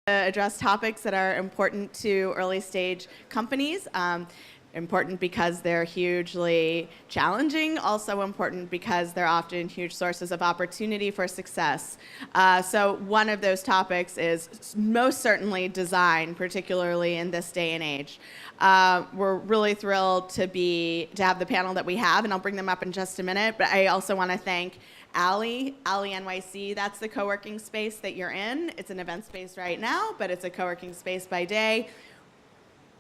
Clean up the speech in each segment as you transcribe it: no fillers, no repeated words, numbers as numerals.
address topics that are important to early stage companies. Important because they're hugely challenging, also important because they're often huge sources of opportunity for success. So one of those topics is most certainly design, particularly in this day and age. We're really thrilled to have the panel that we have, and I'll bring them up in just a minute, but I also want to thank Alley NYC. That's the co-working space that you're in. It's an event space right now, but it's a co-working space by day.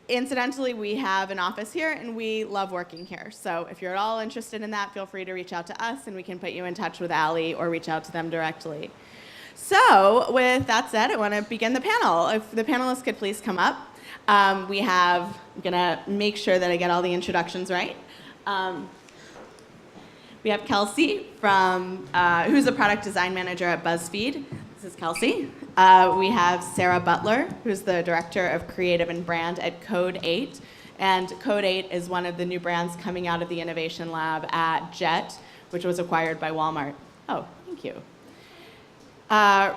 Incidentally, we have an office here, and we love working here. So if you're at all interested in that, feel free to reach out to us, and we can put you in touch with Alley or reach out to them directly. So with that said, I want to begin the panel. If the panelists could please come up. I'm going to make sure that I get all the introductions right. We have Kelsey who's a product design manager at BuzzFeed. This is Kelsey. We have Sarah Butler, who's the director of creative and brand at Code8. And Code8 is one of the new brands coming out of the innovation lab at Jet, which was acquired by Walmart. Oh, thank you.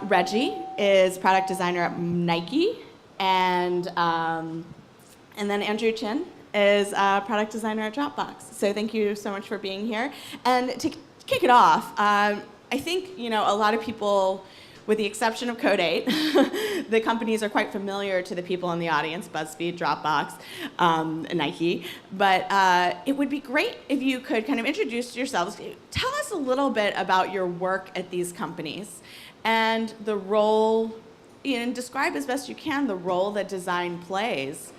Reggie is product designer at Nike. And then Andrew Chin is a product designer at Dropbox. So thank you so much for being here. And to kick it off, I think a lot of people, with the exception of Code8, the companies are quite familiar to the people in the audience, BuzzFeed, Dropbox, Nike. But it would be great if you could kind of introduce yourselves. Tell us a little bit about your work at these companies and the role, and describe as best you can the role that design plays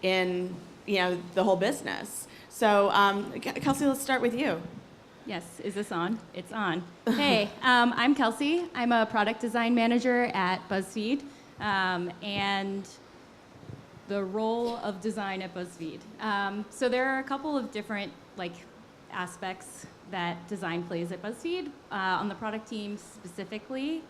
in the whole business. So Kelsey, let's start with you. Yes, is this on? It's on. Hey, I'm Kelsey. I'm a product design manager at BuzzFeed, and the role of design at BuzzFeed. So there are a couple of different aspects that design plays at BuzzFeed. On the product team specifically,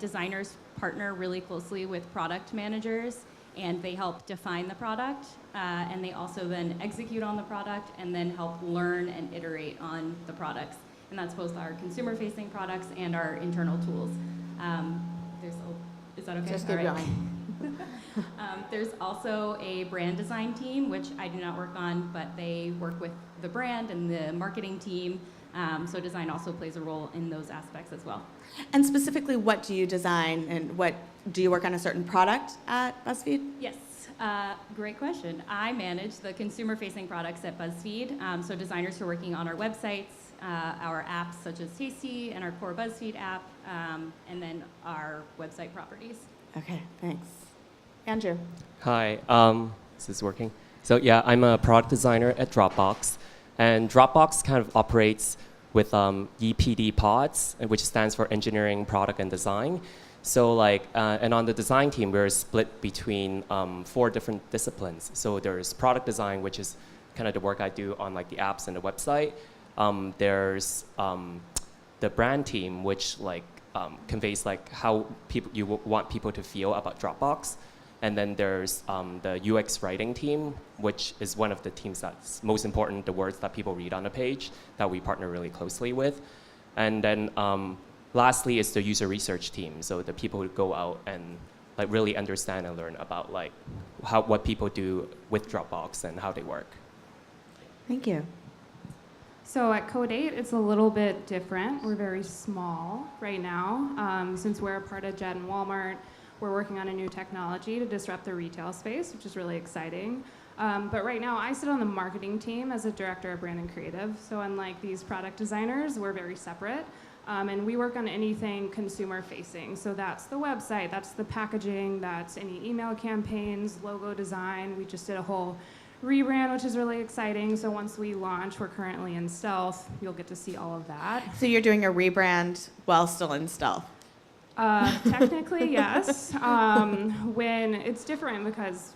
designers partner really closely with product managers, and they help define the product, and they also then execute on the product and then help learn and iterate on the products. And that's both our consumer-facing products and our internal tools. Is that okay? Just keep going. There's also a brand design team, which I do not work on, but they work with the brand and the marketing team. So design also plays a role in those aspects as well. And specifically, what do you design, and do you work on a certain product at BuzzFeed? Yes, great question. I manage the consumer-facing products at BuzzFeed. So designers who are working on our websites, our apps such as Tasty and our core BuzzFeed app, and then our website properties. Okay, thanks. Andrew. Hi, is this working? So yeah, I'm a product designer at Dropbox. And Dropbox kind of operates with EPD pods, which stands for Engineering, Product, and Design. So and on the design team, we're split between 4 different disciplines. So there's product design, which is kind of the work I do on the apps and the website. There's the brand team, which conveys how you want people to feel about Dropbox. And then there's the UX writing team, which is one of the teams that's most important, the words that people read on the page, that we partner really closely with. And then lastly is the user research team, so the people who go out and really understand and learn about what people do with Dropbox and how they work. Thank you. So at Code8, it's a little bit different. We're very small right now. Since we're a part of Jet and Walmart, we're working on a new technology to disrupt the retail space, which is really exciting. But right now, I sit on the marketing team as a director of brand and creative. So unlike these product designers, we're very separate. And we work on anything consumer-facing. So that's the website, that's the packaging, that's any email campaigns, logo design. We just did a whole rebrand, which is really exciting. So once we launch, we're currently in stealth. You'll get to see all of that. So you're doing a rebrand while still in stealth? Technically, yes. When it's different because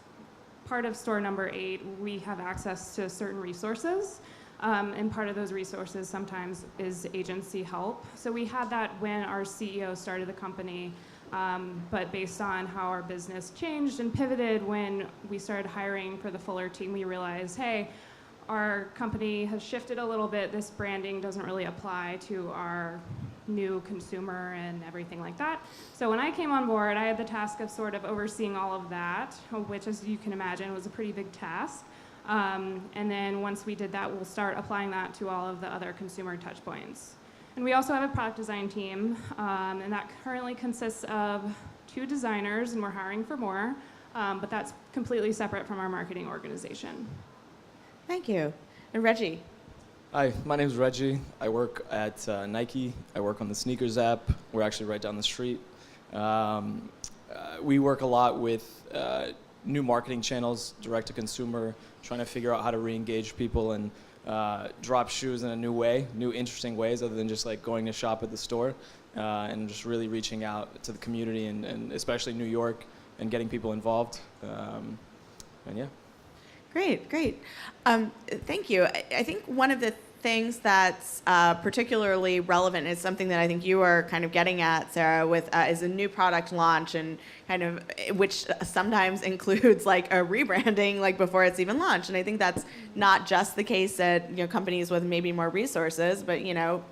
part of store number 8, we have access to certain resources, and part of those resources sometimes is agency help. So we had that when our CEO started the company, but based on how our business changed and pivoted when we started hiring for the fuller team, we realized, hey, our company has shifted a little bit. This branding doesn't really apply to our new consumer and everything like that. So when I came on board, I had the task of sort of overseeing all of that, which, as you can imagine, was a pretty big task. And then once we did that, we'll start applying that to all of the other consumer touch points. And we also have a product design team, and that currently consists of 2 designers, and we're hiring for more, but that's completely separate from our marketing organization. Thank you. And Reggie. Hi, my name is Reggie. I work at Nike. I work on the Sneakers app. We're actually right down the street. We work a lot with new marketing channels, direct to consumer, trying to figure out how to re-engage people and drop shoes in a new way, new interesting ways other than just like going to shop at the store, and just really reaching out to the community and especially New York and getting people involved. And yeah. Great, great. Thank you. I think one of the things that's particularly relevant is something that I think you are kind of getting at, Sarah, with is a new product launch and kind of which sometimes includes like a rebranding like before it's even launched. And I think that's not just the case at companies with maybe more resources, but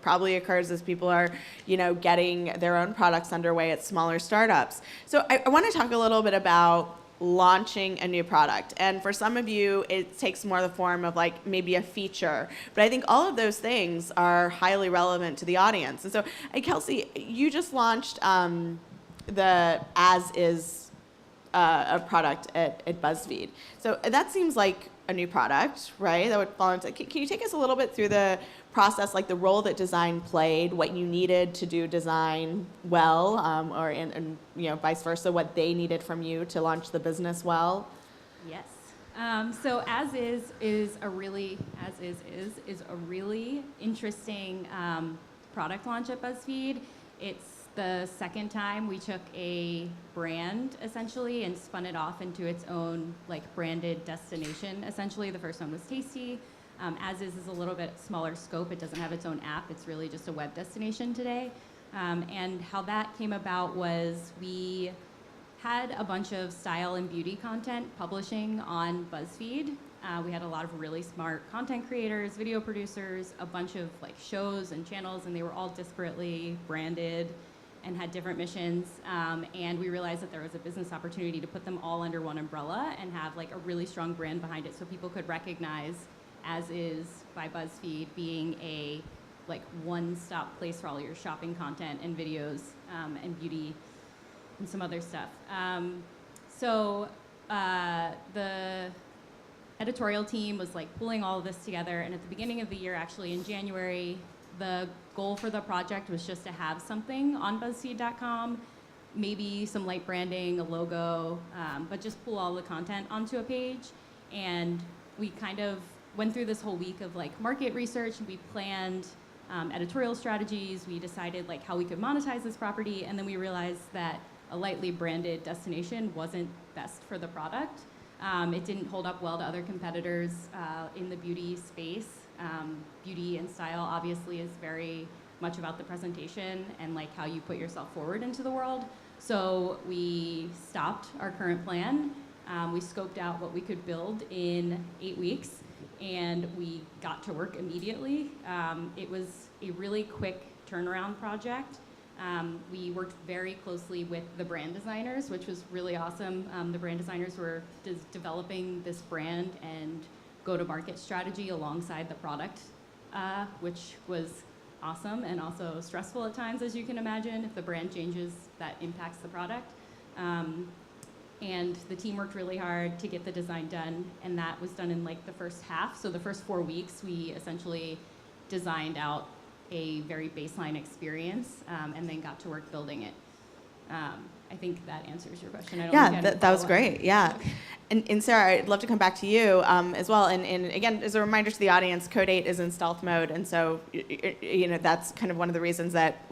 probably occurs as people are getting their own products underway at smaller startups. So I want to talk a little bit about launching a new product. And for some of you, it takes more the form of like maybe a feature. But I think all of those things are highly relevant to the audience. And so, Kelsey, you just launched the As Is a product at BuzzFeed. So that seems like a new product, right? That would fall into. Can you take us a little bit through the process, like the role that design played, what you needed to do design well, or and vice versa, what they needed from you to launch the business well? Yes. So As Is a really interesting product launch at BuzzFeed. It's the second time we took a brand essentially and spun it off into its own like branded destination. Essentially, the first one was Tasty. As is a little bit smaller scope. It doesn't have its own app. It's really just a web destination today. And how that came about was we had a bunch of style and beauty content publishing on BuzzFeed. We had a lot of really smart content creators, video producers, a bunch of like shows and channels, and they were all disparately branded and had different missions. And we realized that there was a business opportunity to put them all under one umbrella and have like a really strong brand behind it so people could recognize As Is by BuzzFeed being a like one-stop place for all your shopping content and videos and beauty and some other stuff. So the editorial team was like pulling all of this together, and at the beginning of the year, actually in January, the goal for the project was just to have something on BuzzFeed.com, maybe some light branding, a logo, but just pull all the content onto a page. And we kind of went through this whole week of like market research. We planned editorial strategies. We decided like how we could monetize this property, and then we realized that a lightly branded destination wasn't best for the product. It didn't hold up well to other competitors in the beauty space. Beauty and style obviously is very much about the presentation and like how you put yourself forward into the world. So we stopped our current plan. We scoped out what we could build in 8 weeks, and we got to work immediately. It was a really quick turnaround project. We worked very closely with the brand designers, which was really awesome. The brand designers were developing this brand and go-to-market strategy alongside the product, which was awesome and also stressful at times, as you can imagine. If the brand changes, that impacts the product. And the team worked really hard to get the design done, and that was done in like the first half. So the first 4 weeks, we essentially designed out a very baseline experience, and then got to work building it. I think that answers your question. I don't think I had that was follow-up. great. Yeah. And Sarah, I'd love to come back to you as well. And again, as a reminder to the audience, Code 8 is in stealth mode, and so that's kind of one of the reasons that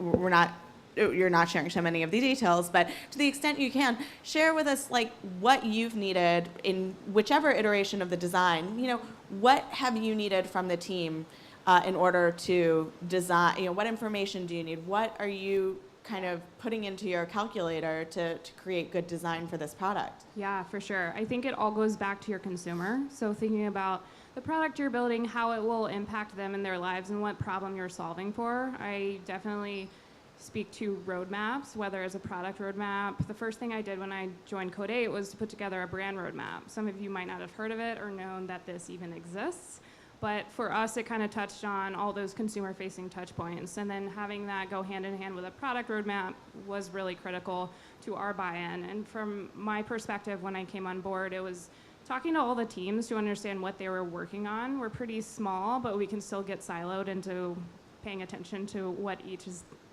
you're not sharing so many of the details. But to the extent you can, share with us like what you've needed in whichever iteration of the design. What have you needed from the team in order to design? What information do you need? What are you kind of putting into your calculator to create good design for this product? Yeah, for sure. I think it all goes back to your consumer. So thinking about the product you're building, how it will impact them in their lives and what problem you're solving for. I definitely speak to roadmaps, whether it's a product roadmap. The first thing I did when I joined Code 8 was to put together a brand roadmap. Some of you might not have heard of it or known that this even exists. But for us, it kind of touched on all those consumer-facing touch points. And then having that go hand in hand with a product roadmap was really critical to our buy-in. And from my perspective, when I came on board, it was talking to all the teams to understand what they were working on. We're pretty small, but we can still get siloed into paying attention to what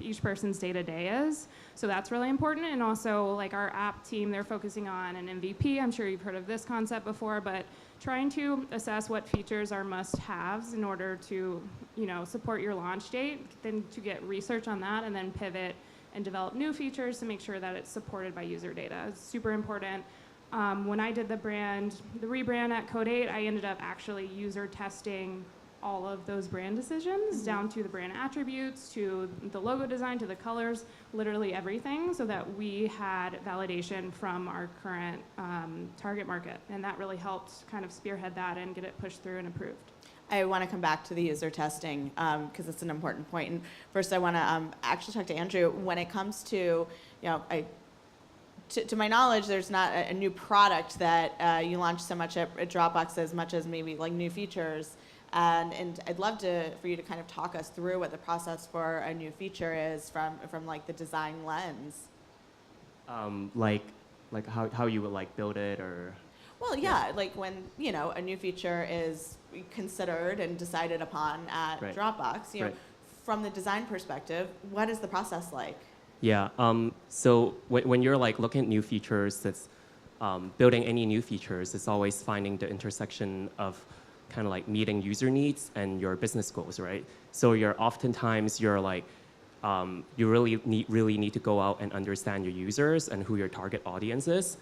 each person's day-to-day is. So that's really important. And also, like our app team, they're focusing on an MVP. I'm sure you've heard of this concept before, but trying to assess what features are must-haves in order to, support your launch date, then to get research on that, and then pivot and develop new features to make sure that it's supported by user data. It's super important. When I did the rebrand at Code 8, I ended up actually user testing all of those brand decisions down to the brand attributes, to the logo design, to the colors, literally everything, so that we had validation from our current target market. And that really helped kind of spearhead that and get it pushed through and approved. I want to come back to the user testing because it's an important point. And first, I want to actually talk to Andrew. When it comes to, to my knowledge, there's not a new product that you launch so much at Dropbox as much as maybe like new features. And I'd love for you to kind of talk us through what the process for a new feature is from like the design lens. Like how you would like build it or. Well, yeah, like when a new feature is considered and decided upon at Right. Dropbox. Right. From the design perspective, what is the process like? Yeah. So when you're like looking at new features, that's building any new features, it's always finding the intersection of kind of like meeting user needs and your business goals, right? So you're like, you really need to go out and understand your users and who your target audience is,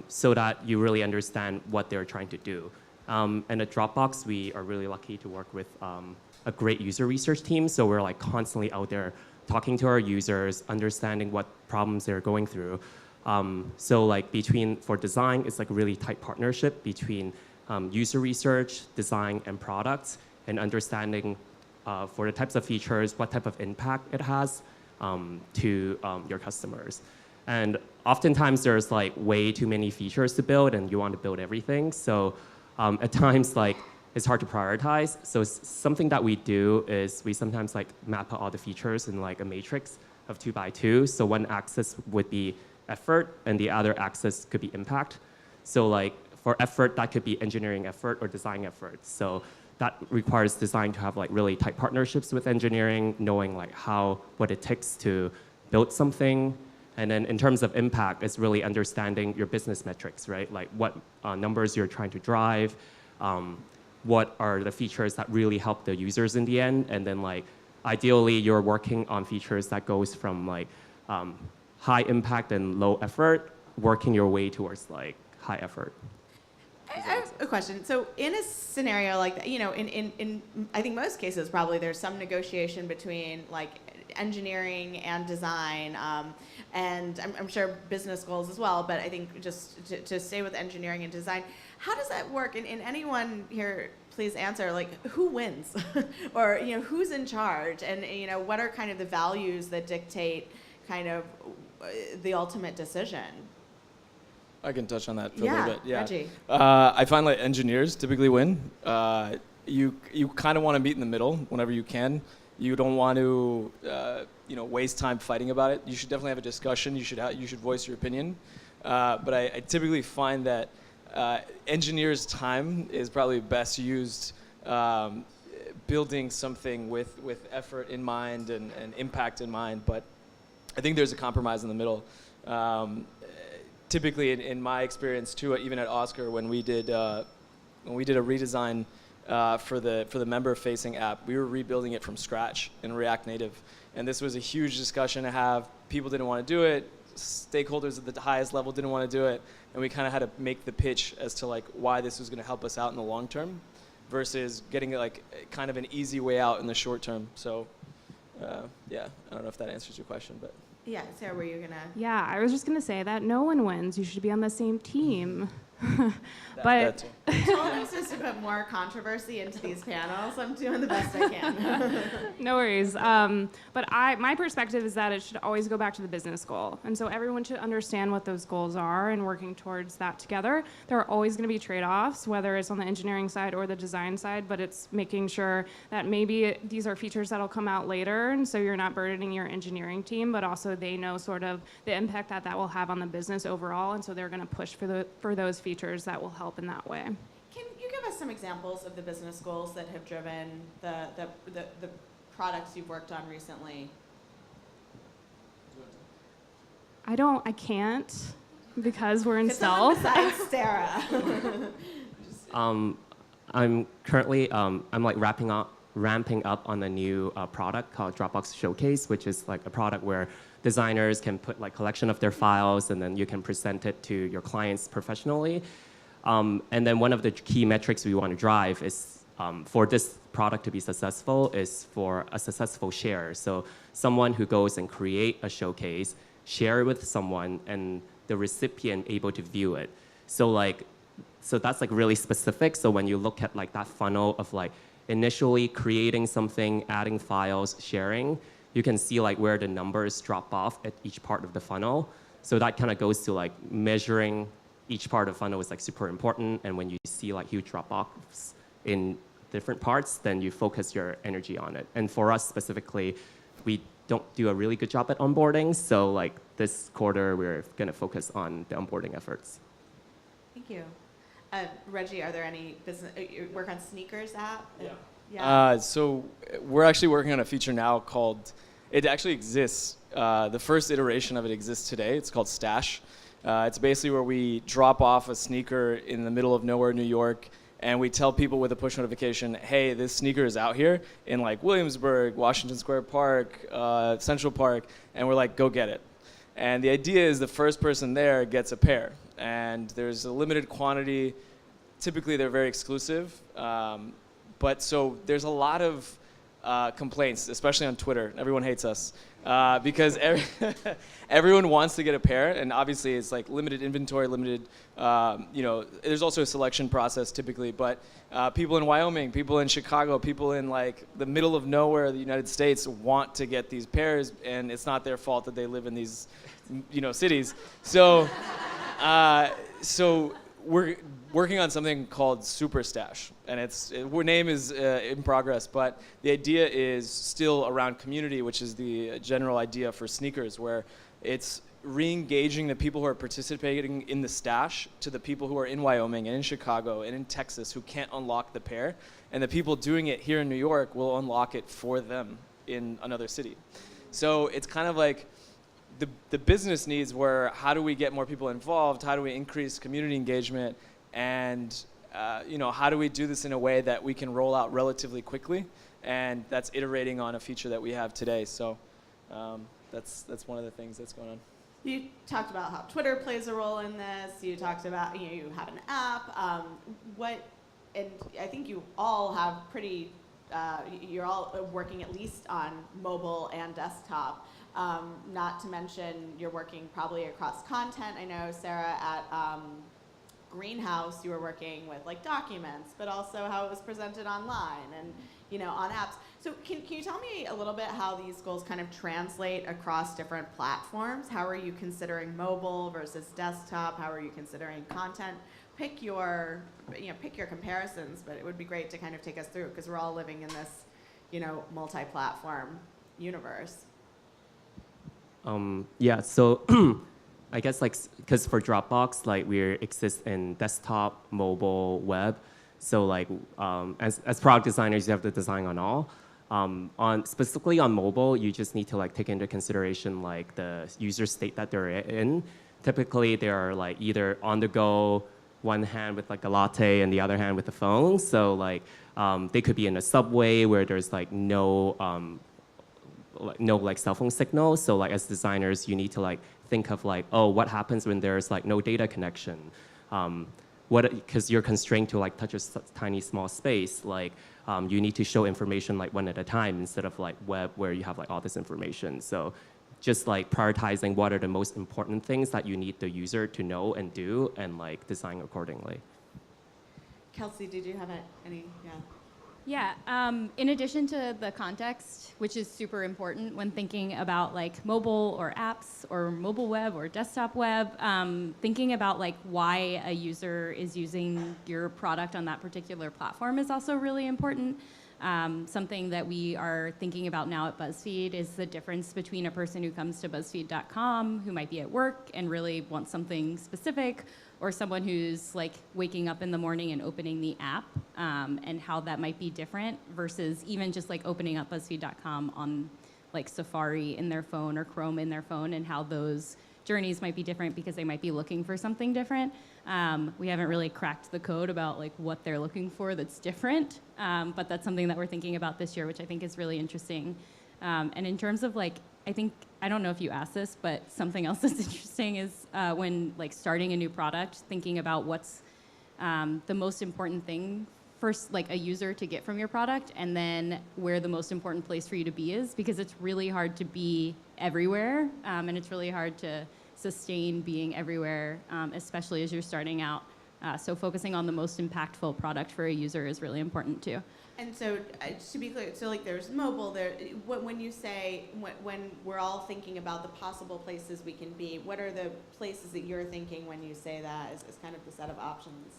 so that you really understand what they're trying to do. And at Dropbox, we are really lucky to work with a great user research team. So we're like constantly out there talking to our users, understanding what problems they're going through. So like for design, it's like a really tight partnership between user research, design, and products, and understanding for the types of features, what type of impact it has to your customers. And oftentimes there's like way too many features to build and you want to build everything. So at times like it's hard to prioritize. So something that we do is we sometimes like map out all the features in like a matrix of 2 by 2. So one axis would be effort and the other axis could be impact. So like for effort, that could be engineering effort or design effort. So that requires design to have like really tight partnerships with engineering, knowing like what it takes to build something. And then in terms of impact, it's really understanding your business metrics, right? Like what numbers you're trying to drive, what are the features that really help the users in the end, and then like ideally you're working on features that goes from like high impact and low effort, working your way towards like high effort. I have a question. So in a scenario like that, in I think most cases probably there's some negotiation between like engineering and design, and I'm sure business goals as well, but I think just to stay with engineering and design, how does that work? And anyone here, please answer, like who wins? Or who's in charge? And what are kind of the values that dictate kind of the ultimate decision? I can touch on that for a little bit. Yeah, Reggie. I find like engineers typically win. You kind of want to meet in the middle whenever you can. You don't want to waste time fighting about it. You should definitely have a discussion. You should voice your opinion. But I typically find that engineers' time is probably best used building something with effort in mind and impact in mind. But I think there's a compromise in the middle. Typically, in my experience too, even at Oscar, when we did a redesign for the member-facing app, we were rebuilding it from scratch in React Native, and this was a huge discussion to have. People didn't want to do it. Stakeholders at the highest level didn't want to do it, and we kind of had to make the pitch as to like why this was going to help us out in the long term, versus getting like kind of an easy way out in the short term. So, yeah, I don't know if that answers your question, but. Yeah, Sarah, were you gonna? Yeah, I was just going to say that no one wins. You should be on the same team. But that too. Told us just to put more controversy into these panels. I'm doing the best I can. no worries. But my perspective is that it should always go back to the business goal. And so everyone should understand what those goals are and working towards that together. There are always going to be trade-offs, whether it's on the engineering side or the design side, but it's making sure that maybe these are features that'll come out later, and so you're not burdening your engineering team, but also they know sort of the impact that that will have on the business overall, and so they're going to push for those features that will help in that way. Can you give us some examples of the business goals that have driven the products you've worked on recently? I can't, because we're in Could someone stealth. besides Sarah? I'm currently I'm like ramping up on a new product called Dropbox Showcase, which is like a product where designers can put like collection of their files and then you can present it to your clients professionally. And then one of the key metrics we want to drive is for this product to be successful is for a successful share. So someone who goes and create a showcase, share it with someone, and the recipient able to view it. So that's like really specific. So when you look at like that funnel of like initially creating something, adding files, sharing, you can see like where the numbers drop off at each part of the funnel. So that kind of goes to like measuring each part of the funnel is like super important. And when you see like huge drop offs in different parts, then you focus your energy on it. And for us specifically, we don't do a really good job at onboarding. So like this quarter, we're going to focus on the onboarding efforts. Thank you. Reggie, are there any business work on sneakers app? Yeah. Yeah. So we're actually working on a feature now called, it actually exists. The first iteration of it exists today. It's called Stash. It's basically where we drop off a sneaker in the middle of nowhere, New York, and we tell people with a push notification, hey, this sneaker is out here in like Williamsburg, Washington Square Park, Central Park, and we're like, go get it. And the idea is the first person there gets a pair. And there's a limited quantity. Typically, they're very exclusive. But so there's a lot of complaints, especially on Twitter. Everyone hates us because everyone wants to get a pair. And obviously, it's like limited inventory, limited, there's also a selection process typically. But people in Wyoming, people in Chicago, people in like the middle of nowhere, the United States, want to get these pairs. And it's not their fault that they live in these, cities. So we're working on something called Super Stash, and our name is in progress, but the idea is still around community, which is the general idea for sneakers, where it's re-engaging the people who are participating in the stash to the people who are in Wyoming and in Chicago and in Texas who can't unlock the pair, and the people doing it here in New York will unlock it for them in another city. So it's kind of like the business needs where how do we get more people involved, how do we increase community engagement, and how do we do this in a way that we can roll out relatively quickly, and that's iterating on a feature that we have today. So that's one of the things that's going on. You talked about how Twitter plays a role in this. You talked about you have an app. And I think you all have pretty. You're all working at least on mobile and desktop. Not to mention you're working probably across content. I know, Sarah, at Greenhouse, you were working with like documents, but also how it was presented online and on apps. So can you tell me a little bit how these goals kind of translate across different platforms? How are you considering mobile versus desktop? How are you considering content? Pick your comparisons, but it would be great to kind of take us through because we're all living in this multi-platform universe. So I guess because for Dropbox, we exist in desktop, mobile, web. So as product designers, you have to design on all. Specifically on mobile, you just need to take into consideration the user state that they're in. Typically, they are either on the go, one hand with a latte and the other hand with the phone. So they could be in a subway where there's no cell phone signal. So as designers, you need to think of what happens when there's no data connection. Because you're constrained to touch a tiny small space. You need to show information one at a time instead of web where you have all this information. So just like prioritizing what are the most important things that you need the user to know and do, and like design accordingly. Kelsey, did you have any? Yeah. Yeah, in addition to the context, which is super important when thinking about like mobile or apps or mobile web or desktop web, thinking about like why a user is using your product on that particular platform is also really important. Something that we are thinking about now at BuzzFeed is the difference between a person who comes to BuzzFeed.com who might be at work and really wants something specific, or someone who's like waking up in the morning and opening the app, and how that might be different versus even just like opening up BuzzFeed.com on like Safari in their phone or Chrome in their phone, and how those journeys might be different because they might be looking for something different. We haven't really cracked the code about like what they're looking for that's different, but that's something that we're thinking about this year, which I think is really interesting. And in terms of like, I don't know if you asked this, but something else that's interesting is when like starting a new product, thinking about what's the most important thing first, like a user to get from your product, and then where the most important place for you to be is, because it's really hard to be everywhere, and it's really hard to sustain being everywhere, especially as you're starting out. So focusing on the most impactful product for a user is really important too. And so, just to be clear, so like there's mobile. When you say when we're all thinking about the possible places we can be, what are the places that you're thinking when you say that as kind of the set of options?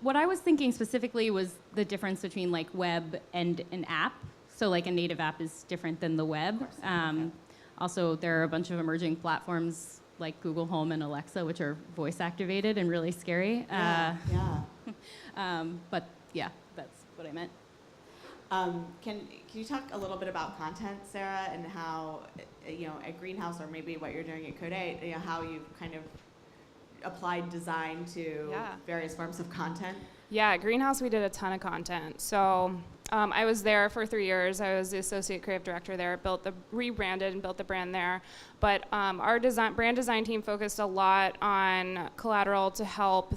What I was thinking specifically was the difference between like web and an app. So like a native app is different than the web. Okay. Also, there are a bunch of emerging platforms like Google Home and Alexa, which are voice activated and really scary. Yeah. But yeah, that's what I meant. Can you talk a little bit about content, Sarah, and how at Greenhouse, or maybe what you're doing at Code 8, how you've kind of applied design to various forms of content? Yeah, at Greenhouse we did a ton of content. So I was there for 3 years. I was the associate creative director there. Rebranded and built the brand there. But our brand design team focused a lot on collateral to help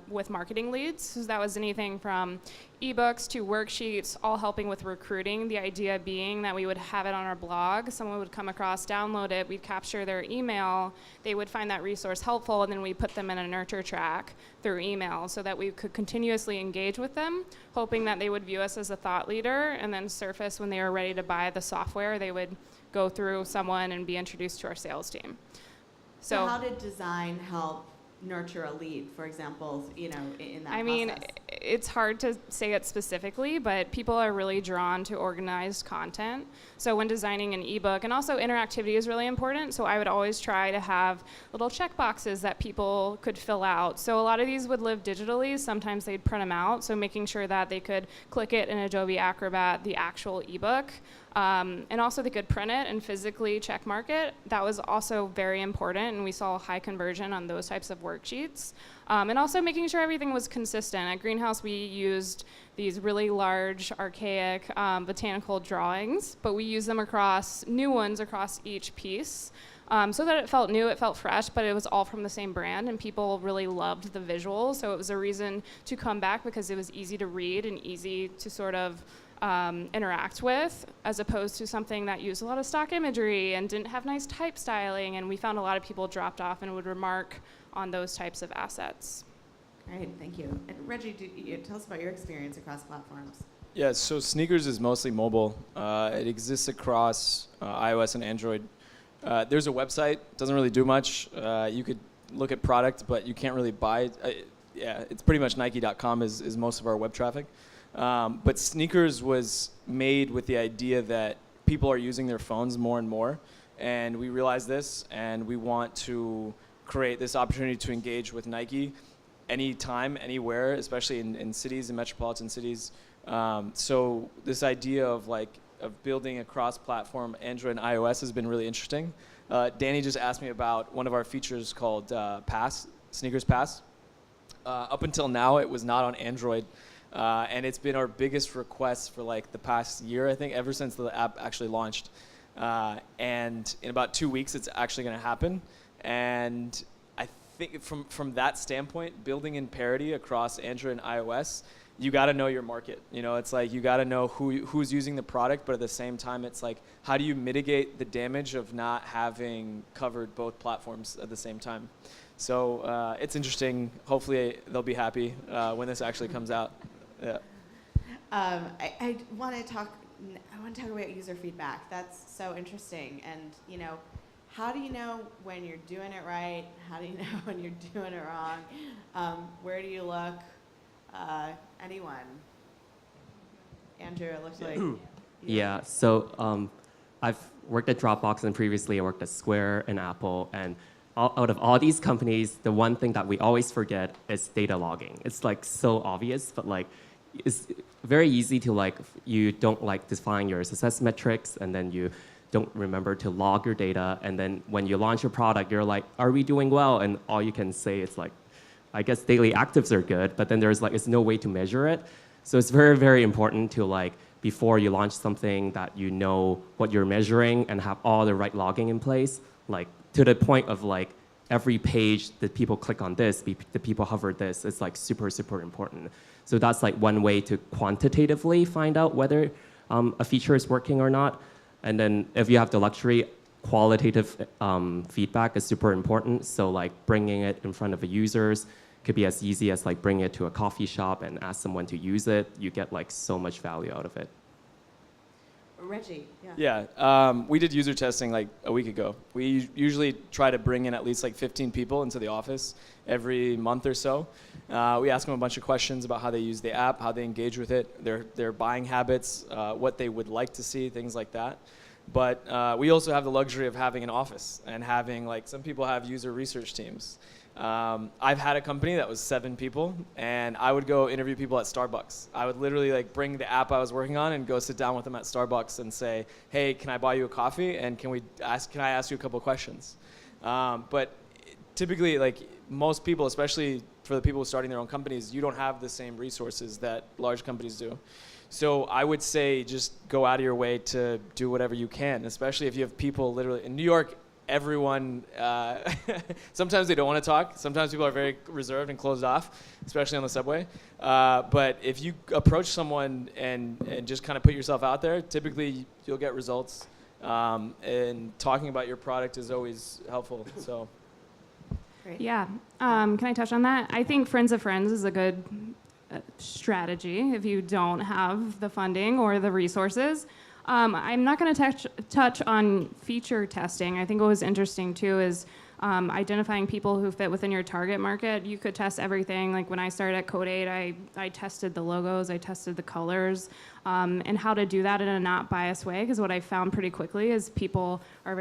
with marketing leads. So that was anything from ebooks to worksheets, all helping with recruiting. The idea being that we would have it on our blog. Someone would come across, download it, we'd capture their email, they would find that resource helpful, and then we put them in a nurture track through email so that we could continuously engage with them, hoping that they would view us as a thought leader, and then surface when they were ready to buy the software, they would go through someone and be introduced to our sales team. So how did design help nurture a lead, for example, in that process? I mean, it's hard to say it specifically, but people are really drawn to organized content. So when designing an ebook, and also interactivity is really important, so I would always try to have little check boxes that people could fill out. So a lot of these would live digitally. Sometimes they'd print them out, so making sure that they could click it in Adobe Acrobat, the actual ebook. And also they could print it and physically check mark it. That was also very important, and we saw high conversion on those types of worksheets. And also making sure everything was consistent. At Greenhouse, we used these really large, archaic botanical drawings, but we used them new ones across each piece. So that it felt new, it felt fresh, but it was all from the same brand, and people really loved the visuals. So it was a reason to come back because it was easy to read and easy to sort of interact with, as opposed to something that used a lot of stock imagery and didn't have nice type styling, and we found a lot of people dropped off and would remark on those types of assets. Great, thank you. And Reggie, tell us about your experience across platforms. Yeah, so Sneakers is mostly mobile. It exists across iOS and Android. There's a website, doesn't really do much. You could look at product, but you can't really buy. It's pretty much Nike.com is most of our web traffic. But Sneakers was made with the idea that people are using their phones more and more, and we realize this, and we want to create this opportunity to engage with Nike anytime, anywhere, especially in cities, in metropolitan cities. So this idea of building a cross-platform Android and iOS has been really interesting. Danny just asked me about one of our features called Pass, Sneakers Pass. Up until now, it was not on Android. And it's been our biggest request for the past year, I think, ever since the app actually launched. And in about 2 weeks, it's actually going to happen. And I think from that standpoint, building in parity across Android and iOS you got to know your market. You know, it's like you got to know who's using the product, but at the same time, it's like, how do you mitigate the damage of not having covered both platforms at the same time? So it's interesting. Hopefully they'll be happy when this actually comes out. Yeah. I want to talk. I want to talk about user feedback. That's so interesting. And you know, how do you know when you're doing it right? How do you know when you're doing it wrong? Where do you look? Anyone? Andrew, it looks like. Yeah, so I've worked at Dropbox, and previously I worked at Square and Apple, and out of all these companies, the one thing that we always forget is data logging. It's like so obvious, but like it's very easy to like, you don't like define your success metrics, and then you don't remember to log your data, and then when you launch your product, you're like, are we doing well? And all you can say is like, I guess daily actives are good, but then there's like, it's no way to measure it. So it's very, very important to like, before you launch something, that you know what you're measuring and have all the right logging in place, like to the point of like every page that people click on this, the people hover this, it's like super, super important. So that's like one way to quantitatively find out whether a feature is working or not. And then if you have the luxury, qualitative feedback is super important. So like bringing it in front of the users could be as easy as like bringing it to a coffee shop and ask someone to use it. You get like so much value out of it. Reggie, yeah. Yeah, we did user testing like a week ago. We usually try to bring in at least like 15 people into the office every month or so. We ask them a bunch of questions about how they use the app, how they engage with it, their buying habits, what they would like to see, things like that. But we also have the luxury of having an office and having like, some people have user research teams. I've had a company that was 7 people, and I would go interview people at Starbucks. I would literally like bring the app I was working on and go sit down with them at Starbucks and say, hey, can I buy you a coffee? And can I ask you a couple of questions? But typically, like most people, especially for the people starting their own companies, you don't have the same resources that large companies do. So I would say just go out of your way to do whatever you can, especially if you have people literally in New York. Everyone, sometimes they don't want to talk. Sometimes people are very reserved and closed off, especially on the subway. But if you approach someone and just kind of put yourself out there, typically you'll get results. And talking about your product is always helpful. So, Great. Yeah. Can I touch on that? I think Friends of Friends is a good strategy if you don't have the funding or the resources. I'm not going to touch on feature testing. I think what was interesting too is identifying people who fit within your target market. You could test everything. Like when I started at Code8, I tested the logos, I tested the colors, and how to do that in a not biased way. Because what I found pretty quickly is people are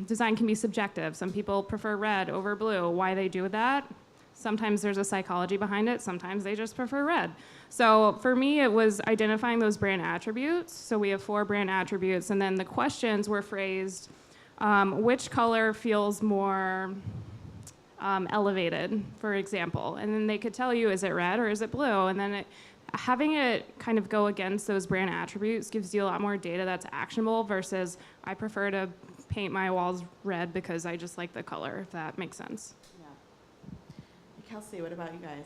design can be subjective. Some people prefer red over blue. Why they do that? Sometimes there's a psychology behind it. Sometimes they just prefer red. So for me, it was identifying those brand attributes. So we have 4 brand attributes, and then the questions were phrased, which color feels more elevated, for example. And then they could tell you, is it red or is it blue? And then having it kind of go against those brand attributes gives you a lot more data that's actionable versus I prefer to paint my walls red because I just like the color, if that makes sense. Kelsey, what about you guys?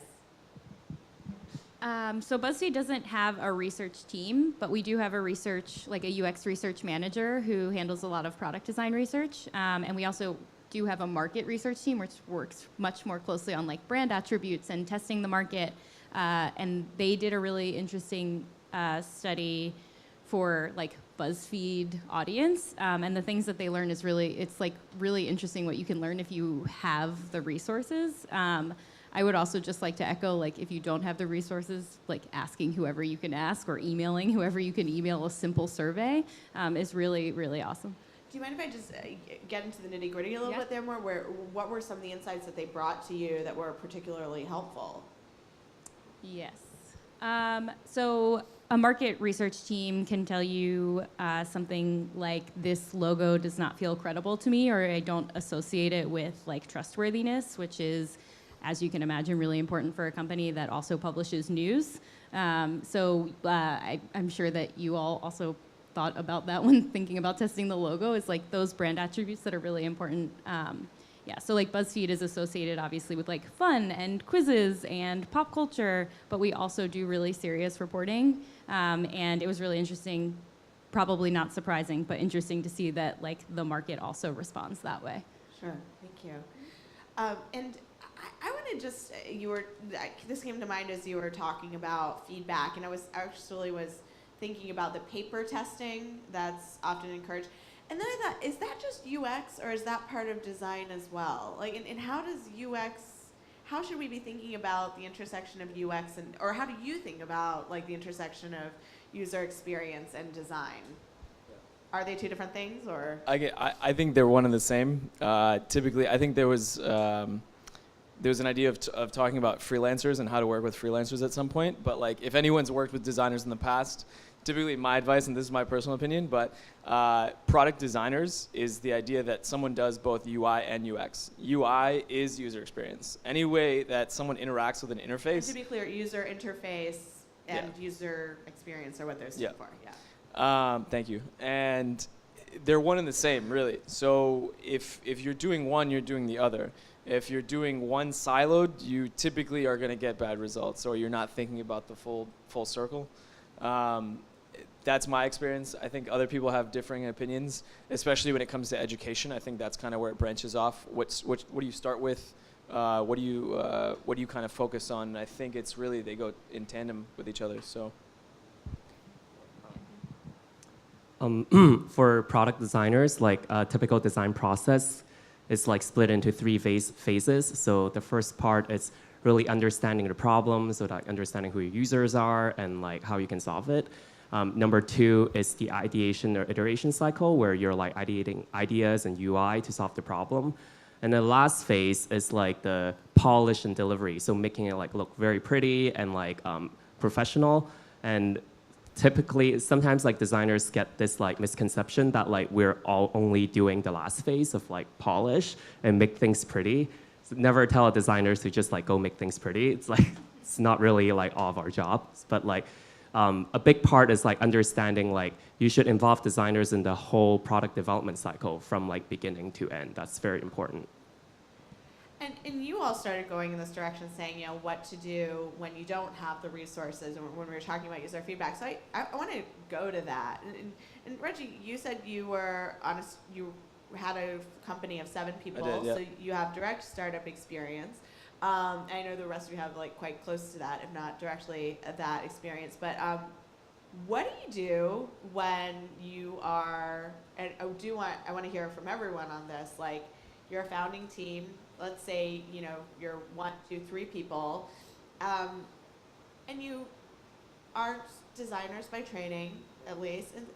So BuzzFeed doesn't have a research team, but we do have a UX research manager who handles a lot of product design research. And we also do have a market research team, which works much more closely on like brand attributes and testing the market. And they did a really interesting study for like BuzzFeed audience. And the things that they learn is it's like really interesting what you can learn if you have the resources. I would also just like to echo, like, if you don't have the resources, like asking whoever you can ask or emailing whoever you can email a simple survey is really, really awesome. Do you mind if I just get into the nitty gritty a little bit there more? What were some of the insights that they brought to you that were particularly helpful? Yes. So a market research team can tell you something like, this logo does not feel credible to me, or I don't associate it with like trustworthiness, which is, as you can imagine, really important for a company that also publishes news. I'm sure that you all also thought about that when thinking about testing the logo, is like those brand attributes that are really important yeah, so like BuzzFeed is associated obviously with like fun and quizzes and pop culture, but we also do really serious reporting. And it was really interesting, probably not surprising, but interesting to see that like the market also responds that way. Sure, thank you. And I want to just, this came to mind as you were talking about feedback, and I was thinking about the paper testing that's often encouraged. And then I thought, is that just UX or is that part of design as well? Like, and how does how should we be thinking about the intersection of UX or how do you think about like the intersection of user experience and design? Are they two different things or? I think they're one and the same. Typically, I think there was an idea of talking about freelancers and how to work with freelancers at some point. But like, if anyone's worked with designers in the past, typically my advice, and this is my personal opinion, but product designers is the idea that someone does both UI and UX. UI is user experience. Any way that someone interacts with an interface. To be clear, user interface and Yeah. user experience are what they're stood Yeah. for. Yeah. Thank you. And they're one and the same, really. So if you're doing one, you're doing the other. If you're doing one siloed, you typically are going to get bad results, or you're not thinking about the full circle. That's my experience. I think other people have differing opinions, especially when it comes to education. I think that's kind of where it branches off. What do you start with? What do you kind of focus on? And I think it's really they go in tandem with each other. So. For product designers, like a typical design process is like split into three phases. So the first part is really understanding the problem, so like understanding who your users are and like how you can solve it. Number two is the ideation or iteration cycle, where you're like ideating ideas and UI to solve the problem. And the last phase is like the polish and delivery, so making it like look very pretty and like professional. And typically, sometimes like designers get this like misconception that like we're all only doing the last phase of like polish and make things pretty. So never tell designers to just like go make things pretty. It's like it's not really like all of our jobs, but like a big part is like understanding like you should involve designers in the whole product development cycle from like beginning to end. That's very important. And you all started going in this direction, saying, you know, what to do when you don't have the resources, and when we were talking about user feedback. So I want to go to that. And Reggie, you said you had a company of 7 people, I did, yeah. so you have direct startup experience. I know the rest of you have like quite close to that, if not directly that experience. But what do you do when you are? And I want to hear from everyone on this. Like, you're a founding team. Let's say you're 1, 2, 3 people, and you are designers by training, at least. And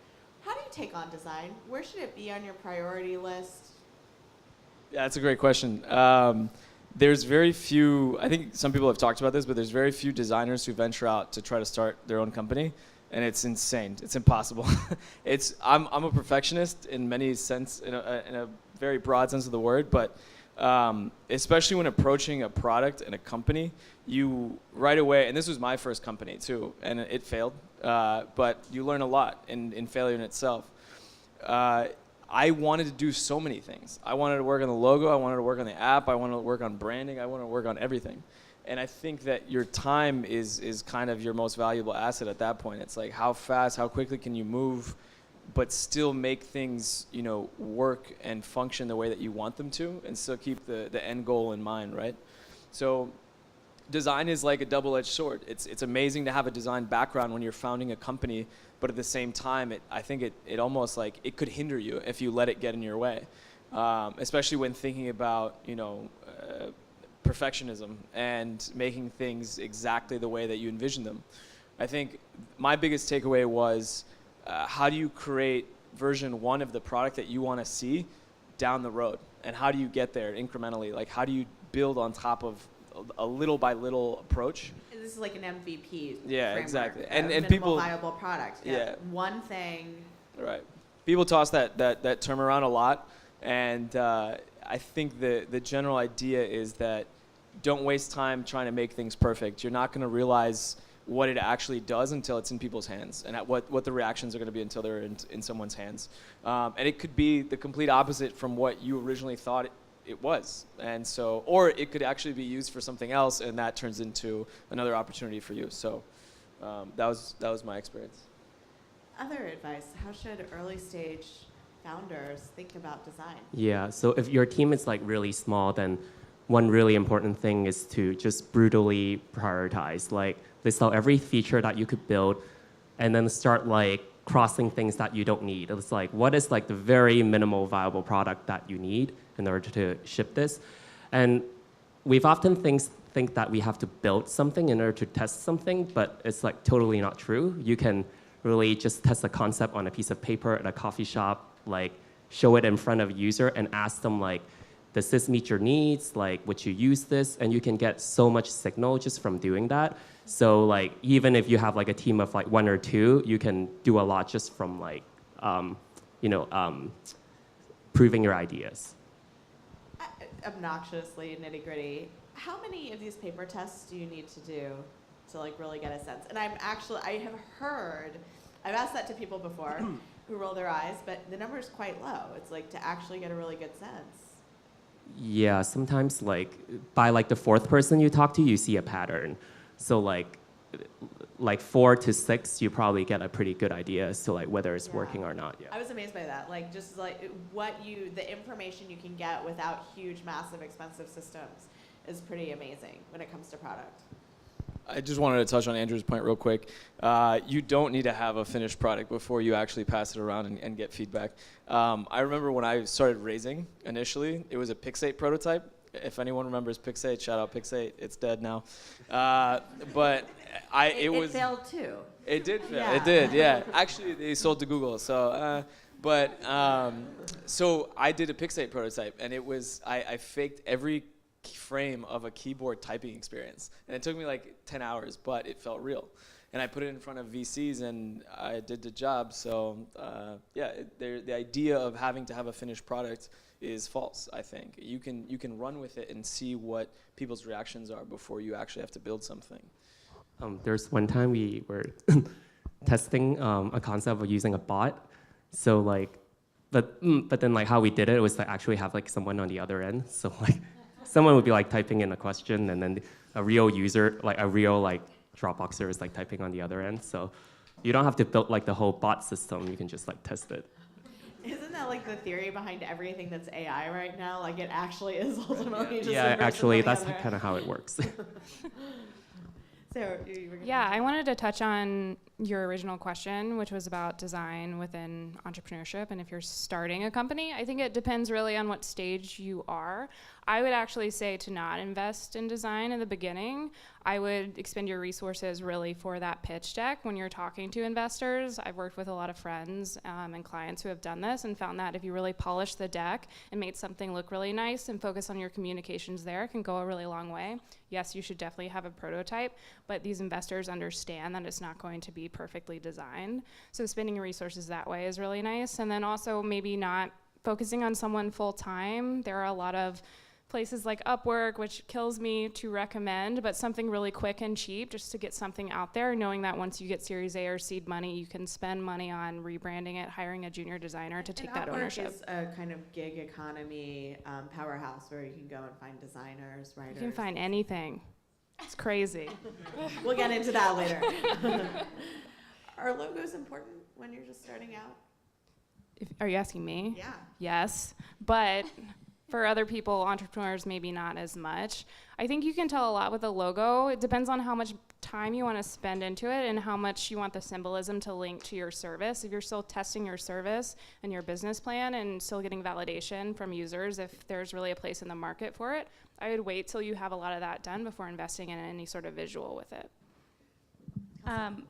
how do you take on design? Where should it be on your priority list? Yeah, that's a great question. There's very few, I think some people have talked about this, but there's very few designers who venture out to try to start their own company, and it's insane. It's impossible. I'm a perfectionist in many sense, in a very broad sense of the word, but especially when approaching a product and a company, you right away, and this was my first company too, and it failed, but you learn a lot in failure in itself. I wanted to do so many things. I wanted to work on the logo, I wanted to work on the app, I wanted to work on branding, I wanted to work on everything. And I think that your time is kind of your most valuable asset at that point. It's like how fast, how quickly can you move, but still make things, work and function the way that you want them to, and still keep the end goal in mind, right? So design is like a double-edged sword. It's amazing to have a design background when you're founding a company, but at the same time, I think it almost like it could hinder you if you let it get in your way, especially when thinking about perfectionism and making things exactly the way that you envision them. I think my biggest takeaway was how do you create version 1 of the product that you want to see down the road, and how do you get there incrementally? Like, how do you build on top of a little by little approach? This is like an MVP. Yeah, framework, exactly. a And minimal people viable product. Yeah. One thing. Right. People toss that term around a lot, and I think the general idea is that don't waste time trying to make things perfect. You're not going to realize what it actually does until it's in people's hands, and what the reactions are going to be until they're in someone's hands. And it could be the complete opposite from what you originally thought it was. And so, or it could actually be used for something else, and that turns into another opportunity for you. So that was my experience. Other advice, how should early stage founders think about design? Yeah, so if your team is like really small, then one really important thing is to just brutally prioritize. Like list out every feature that you could build and then start like crossing things that you don't need. It's like, what is like the very minimal viable product that you need in order to ship this? And we've often think that we have to build something in order to test something, but it's like totally not true. You can really just test a concept on a piece of paper at a coffee shop, like show it in front of a user and ask them like, does this meet your needs? Like, would you use this? And you can get so much signal just from doing that. So like, even if you have like a team of like 1 or 2, you can do a lot just from like, proving your ideas. Obnoxiously nitty gritty, how many of these paper tests do you need to do to like really get a sense? And I have heard, I've asked that to people before who roll their eyes, but the number is quite low. It's like to actually get a really good sense. Yeah, sometimes like by like the 4th person you talk to, you see a pattern. So like 4 to 6, you probably get a pretty good idea as to like whether it's working or not. Yeah. I was amazed by that. Like just like the information you can get without huge, massive, expensive systems is pretty amazing when it comes to product. I just wanted to touch on Andrew's point real quick. You don't need to have a finished product before you actually pass it around and get feedback. I remember when I started raising initially, it was a Pixate prototype. If anyone remembers Pixate, shout out Pixate. It's dead now. But it failed too. It did fail. Yeah. It did, yeah. Actually, they sold to Google. So, so I did a Pixate prototype, and it was I faked every frame of a keyboard typing experience, and it took me like 10 hours, but it felt real. And I put it in front of VCs, and I did the job. So the idea of having to have a finished product is false. I think you can run with it and see what people's reactions are before you actually have to build something. There's one time we were testing a concept of using a bot. So like, but then like how we did it was to actually have like someone on the other end. So like, someone would be like typing in a question, and then a real user, like a real like Dropboxer is like typing on the other end. So you don't have to build like the whole bot system. You can just like test it. Isn't that like the theory behind everything that's AI right now? Like it actually is ultimately just Yeah, a person actually, on the that's other kind of how it works. So you were gonna Yeah, I wanted to touch on your original question, which was about design within entrepreneurship. And if you're starting a company, I think it depends really on what stage you are. I would actually say to not invest in design in the beginning. I would expend your resources really for that pitch deck when you're talking to investors. I've worked with a lot of friends and clients who have done this and found that if you really polish the deck and made something look really nice and focus on your communications there, it can go a really long way. Yes, you should definitely have a prototype, but these investors understand that it's not going to be perfectly designed. So spending your resources that way is really nice. And then also maybe not focusing on someone full time. There are a lot of places like Upwork, which kills me to recommend, but something really quick and cheap just to get something out there, knowing that once you get Series A or seed money, you can spend money on rebranding it, hiring a junior designer to take that ownership. Upwork is a kind of gig economy powerhouse where you can go and find designers, writers. You can find anything. It's crazy. We'll get into that later. Are logos important when you're just starting out? Are you asking me? Yeah. Yes, but for other people, entrepreneurs, maybe not as much. I think you can tell a lot with a logo. It depends on how much time you want to spend into it and how much you want the symbolism to link to your service. If you're still testing your service and your business plan and still getting validation from users, if there's really a place in the market for it, I would wait till you have a lot of that done before investing in any sort of visual with it.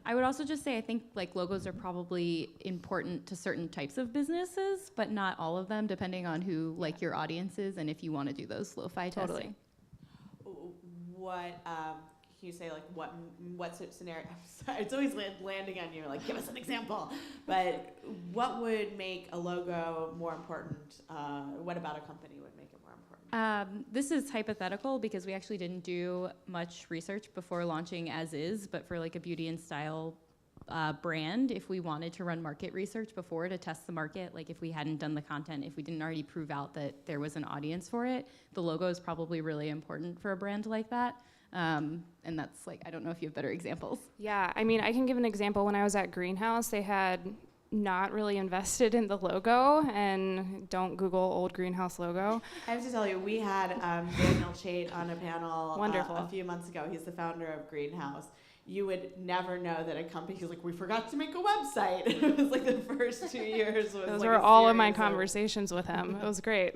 I would also just say I think like logos are probably important to certain types of businesses, but not all of them, depending on who like your audience is and if you want to do those lo-fi testing. What can you say? Like what scenario? I'm sorry, it's always landing on you. Like give us an example. But what would make a logo more important? What about a company would make it more important? This is hypothetical because we actually didn't do much research before launching as is, but for like a beauty and style brand if we wanted to run market research before to test the market. Like if we hadn't done the content, if we didn't already prove out that there was an audience for it, the logo is probably really important for a brand like that. And that's like, I don't know if you have better examples. Yeah, I mean, I can give an example. When I was at Greenhouse, they had not really invested in the logo, and don't Google old Greenhouse logo. I have to tell you, we had Daniel Chait on a panel Wonderful. a few months ago. He's the founder of Greenhouse. You would never know that a company, he's like, we forgot to make a website. It was like the first 2 years was Those like were a all of my series conversations with him. It was great.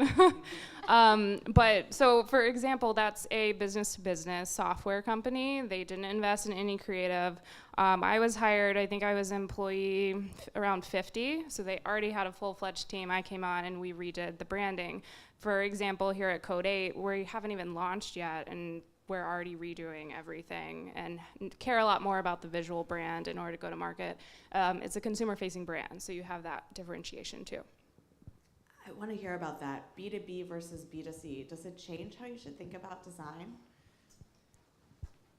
But so, for example, that's a business-to-business software company. They didn't invest in any creative. I was hired, I think I was employee around 50, so they already had a full-fledged team. I came on and we redid the branding. For example, here at Code 8, we haven't even launched yet, and we're already redoing everything and care a lot more about the visual brand in order to go to market. It's a consumer-facing brand, so you have that differentiation too. I want to hear about that. B2B versus B2C. Does it change how you should think about design?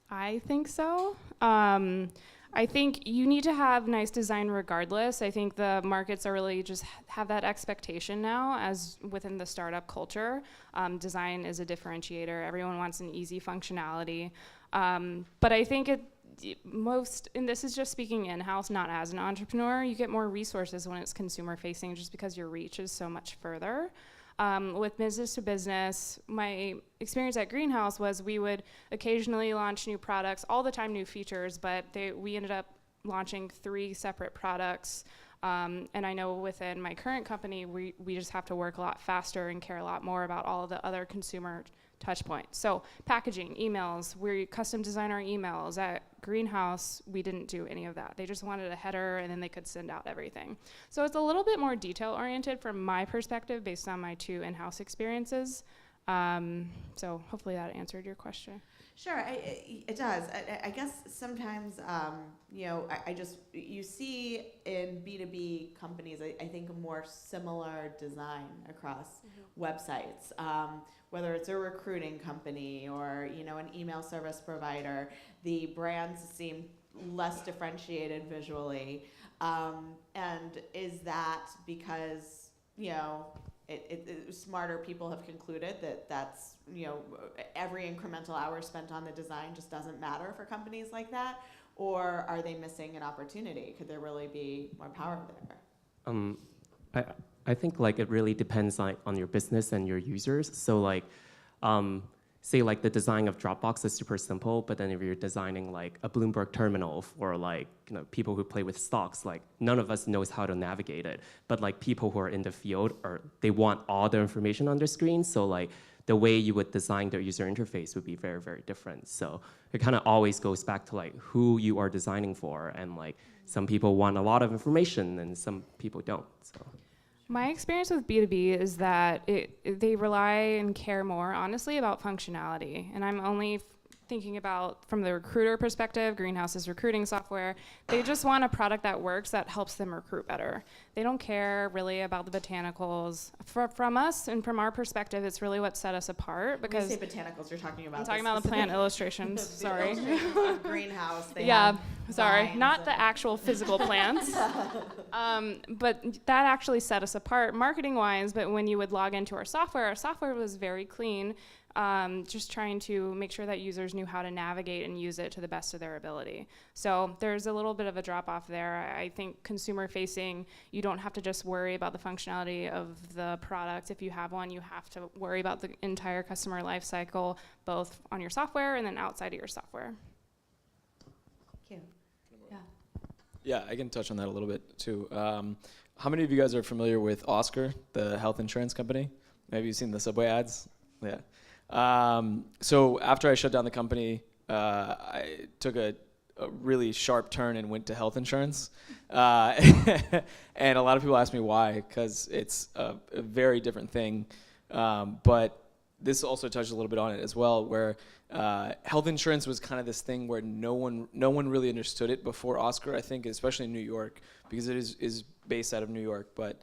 I think so. I think you need to have nice design regardless. I think the markets are really just have that expectation now, as within the startup culture. Design is a differentiator. Everyone wants an easy functionality. But I think and this is just speaking in-house, not as an entrepreneur, you get more resources when it's consumer facing just because your reach is so much further. With business to business, my experience at Greenhouse was we would occasionally launch new products, all the time new features, but we ended up launching 3 separate products. And I know within my current company, we just have to work a lot faster and care a lot more about all of the other consumer touch points. So packaging, emails, we custom design our emails. At Greenhouse, we didn't do any of that. They just wanted a header and then they could send out everything. So it's a little bit more detail oriented from my perspective based on my 2 in-house experiences. So hopefully that answered your question. Sure, it does. I guess sometimes, you see in B2B companies, I think a more similar design across websites, whether it's a recruiting company or, an email service provider, the brands seem less differentiated visually. And is that because, smarter people have concluded that's, every incremental hour spent on the design just doesn't matter for companies like that? Or are they missing an opportunity? Could there really be more power there? I think like it really depends on your business and your users. So like, say like the design of Dropbox is super simple, but then if you're designing like a Bloomberg terminal for like people who play with stocks, like none of us knows how to navigate it. But like people who are in the field, they want all the information on their screen. So like the way you would design their user interface would be very, very different. So it kind of always goes back to like who you are designing for, and like some people want a lot of information and some people don't. So. My experience with B2B is that they rely and care more, honestly, about functionality. And I'm only thinking about from the recruiter perspective. Greenhouse is recruiting software. They just want a product that works, that helps them recruit better. They don't care really about the botanicals. From us and from our perspective, it's really what set us apart. Because when you say botanicals, you're talking about I'm talking about the plant illustrations. Sorry. Of Greenhouse. Sorry, not vines the actual physical plants. But that actually set us apart marketing-wise. But when you would log into our software was very clean. Just trying to make sure that users knew how to navigate and use it to the best of their ability. So there's a little bit of a drop off there. I think consumer facing, you don't have to just worry about the functionality of the product. If you have one, you have to worry about the entire customer life cycle, both on your software and then outside of your software. Thank you. Yeah. Yeah, I can touch on that a little bit too. How many of you guys are familiar with Oscar, the health insurance company? Maybe you've seen the Subway ads? Yeah. So after I shut down the company, I took a really sharp turn and went to health insurance. And a lot of people ask me why, because it's a very different thing. But this also touched a little bit on it as well, where health insurance was kind of this thing where no one really understood it before Oscar, I think, especially in New York, because it is based out of New York. But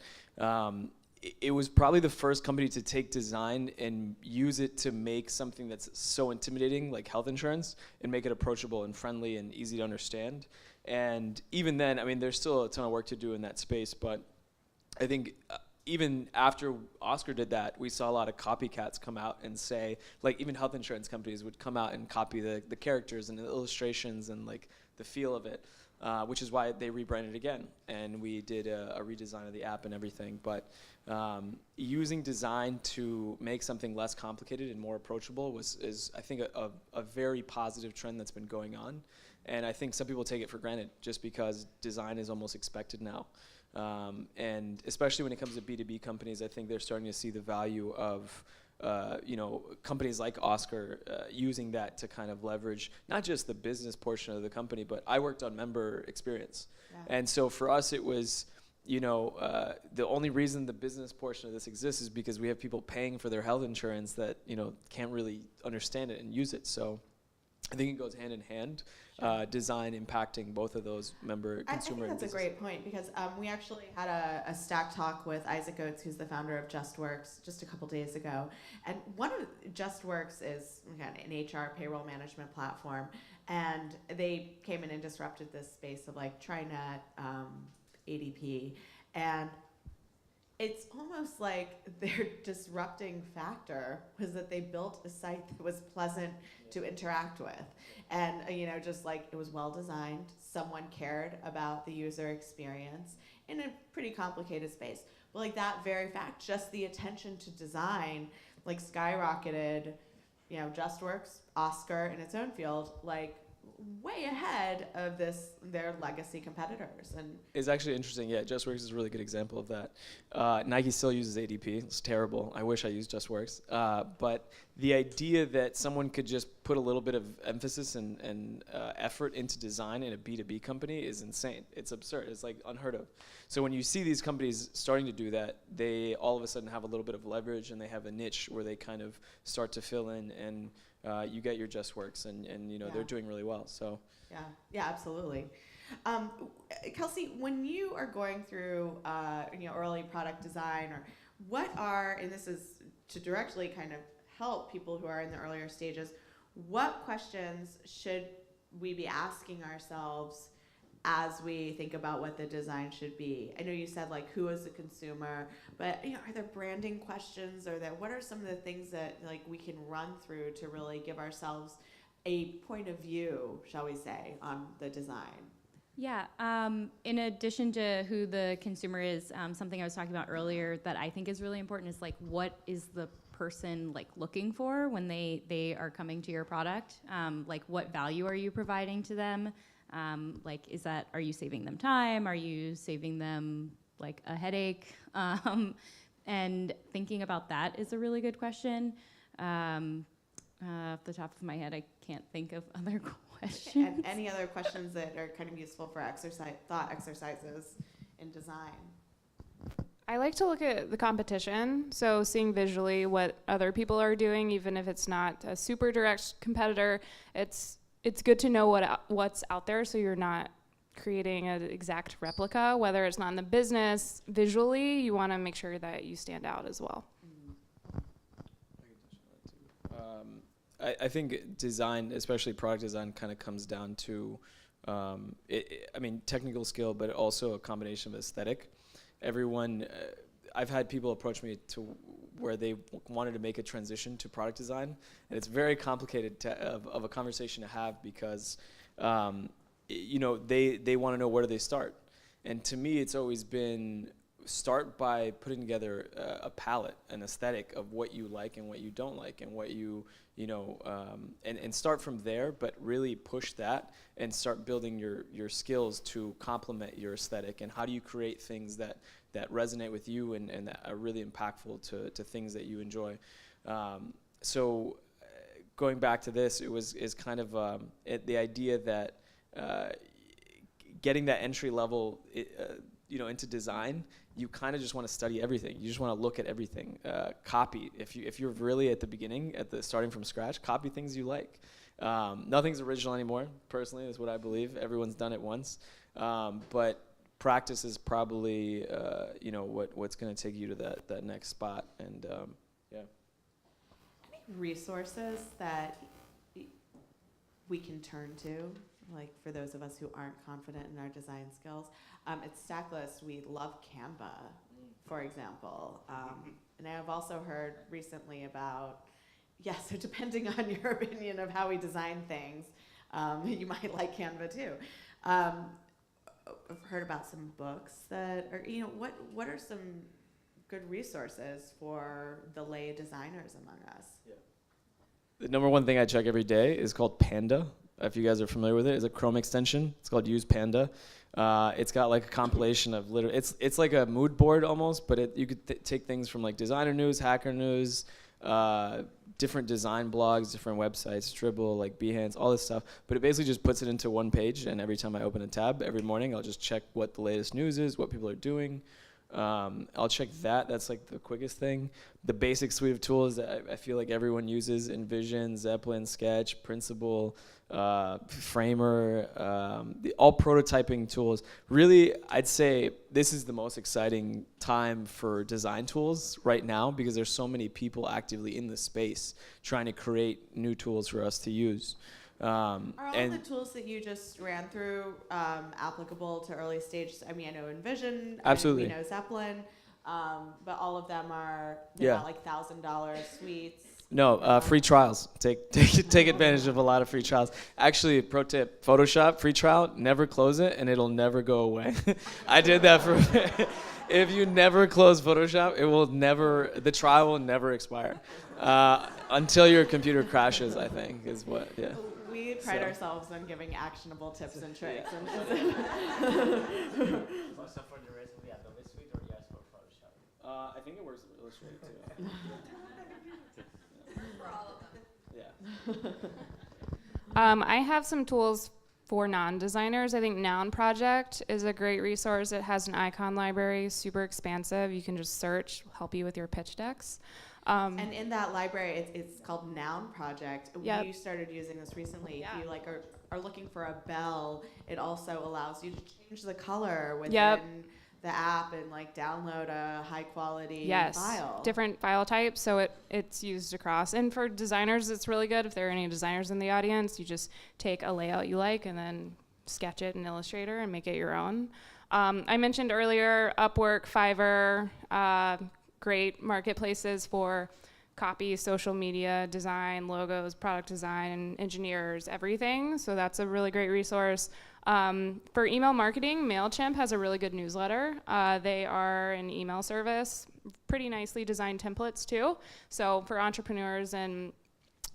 it was probably the first company to take design and use it to make something that's so intimidating, like health insurance, and make it approachable and friendly and easy to understand. And even then, I mean, there's still a ton of work to do in that space, but I think even after Oscar did that, we saw a lot of copycats come out and say, like, even health insurance companies would come out and copy the characters and the illustrations and like the feel of it, which is why they rebranded again. And we did a redesign of the app and everything. But using design to make something less complicated and more approachable is I think, a very positive trend that's been going on. And I think some people take it for granted just because design is almost expected now. And especially when it comes to B2B companies, I think they're starting to see the value of companies like Oscar using that to kind of leverage not just the business portion of the company, but I worked on member experience. Yeah. And so for us, it was, the only reason the business portion of this exists is because we have people paying for their health insurance that, can't really understand it and use it. So I think it goes hand in hand, design impacting both of those member, consumer, and business. I think that's a great point because we actually had a stack talk with Isaac Oates, who's the founder of JustWorks, just a couple days ago. And one of JustWorks is an HR payroll management platform, and they came in and disrupted this space of like TriNet, ADP, and it's almost like their disrupting factor was that they built a site that was pleasant to interact with. And, just like it was well designed, someone cared about the user experience in a pretty complicated space. But like that very fact, just the attention to design, like skyrocketed, JustWorks, Oscar in its own field, like way ahead of their legacy competitors. And it's actually interesting. Yeah, JustWorks is a really good example of that. Nike still uses ADP. It's terrible. I wish I used JustWorks. But the idea that someone could just put a little bit of emphasis and effort into design in a B2B company is insane. It's absurd. It's like unheard of. So when you see these companies starting to do that, they all of a sudden have a little bit of leverage and they have a niche where they kind of start to fill in, and you get your JustWorks, and they're doing really well. So yeah, absolutely. Kelsey, when you are going through early product design, or what are, and this is to directly kind of help people who are in the earlier stages, what questions should we be asking ourselves as we think about what the design should be? I know you said like who is the consumer, but are there branding questions, or what are some of the things that like we can run through to really give ourselves a point of view, shall we say, on the design? Yeah, in addition to who the consumer is, something I was talking about earlier that I think is really important is like, what is the person like looking for when they are coming to your product? Like, what value are you providing to them? Are you saving them time? Are you saving them like a headache? And thinking about that is a really good question. Off the top of my head, I can't think of other questions. And any other questions that are kind of useful for thought exercises in design? I like to look at the competition, so seeing visually what other people are doing, even if it's not a super direct competitor. It's good to know what's out there, so you're not creating an exact replica. Whether it's not in the business, visually, you want to make sure that you stand out as well. I think design, especially product design, kind of comes down to, technical skill, but also a combination of aesthetic. I've had people approach me to where they wanted to make a transition to product design, and it's very complicated of a conversation to have because, they want to know where do they start. And to me, it's always been start by putting together a palette, an aesthetic of what you like and what you don't like, and what and start from there, but really push that and start building your skills to complement your aesthetic. And how do you create things that resonate with you and that are really impactful to things that you enjoy. So going back to this, is kind of the idea that getting that entry level into design, you kind of just want to study everything. You just want to look at everything. Copy. If you're really at the beginning, starting from scratch, copy things you like. Nothing's original anymore. Personally, is what I believe. Everyone's done it once. But practice is probably what's going to take you to that next spot. And yeah. Resources that we can turn to, like for those of us who aren't confident in our design skills. At Stacklist, we love Canva, for example. And I've also heard recently about, so depending on your opinion of how we design things, you might like Canva too. I've heard about some books that are, what are some good resources for the lay designers among us? Yeah. The number one thing I check every day is called Panda. If you guys are familiar with it, it's a Chrome extension. It's called Use Panda. It's got like a compilation of it's like a mood board almost, but you could take things from like designer news, hacker news, different design blogs, different websites, Dribbble, like Behance, all this stuff. But it basically just puts it into one page, and every time I open a tab, every morning, I'll just check what the latest news is, what people are doing. I'll check that. That's like the quickest thing. The basic suite of tools that I feel like everyone uses: InVision, Zeppelin, Sketch, Principle, Framer, all prototyping tools. Really, I'd say this is the most exciting time for design tools right now because there's so many people actively in the space trying to create new tools for us to use. Are all of the tools that you just ran through applicable to early stage? I mean, I know InVision, Absolutely. And we know Zeppelin, but all of them are not like $1,000 suites. No, free trials. Take advantage of a lot of free trials. Actually, pro tip: Photoshop free trial. Never close it, and it'll never go away. I did that for. If you never close Photoshop, the trial will never expire until your computer crashes. I think is what. Yeah. We pride ourselves on giving actionable tips and tricks. Also for the rest of the Adobe Suite, or just for Photoshop? I think it works with Illustrator too. For all of Yeah. I have some tools for non-designers. I think Noun Project is a great resource. It has an icon library, super expansive. You can just search, help you with your pitch decks. And in that library, it's called Noun Project. Yep. We started using this recently. Yeah. If you are looking for a bell, it also allows you to change the color within Yep. the app and download a high quality file. Different file types, so it's used across. And for designers, it's really good. If there are any designers in the audience, you just take a layout you like and then sketch it in Illustrator and make it your own. I mentioned earlier Upwork, Fiverr, great marketplaces for copy, social media, design, logos, product design, engineers, everything. So that's a really great resource. For email marketing, MailChimp has a really good newsletter. They are an email service, pretty nicely designed templates too. So for entrepreneurs and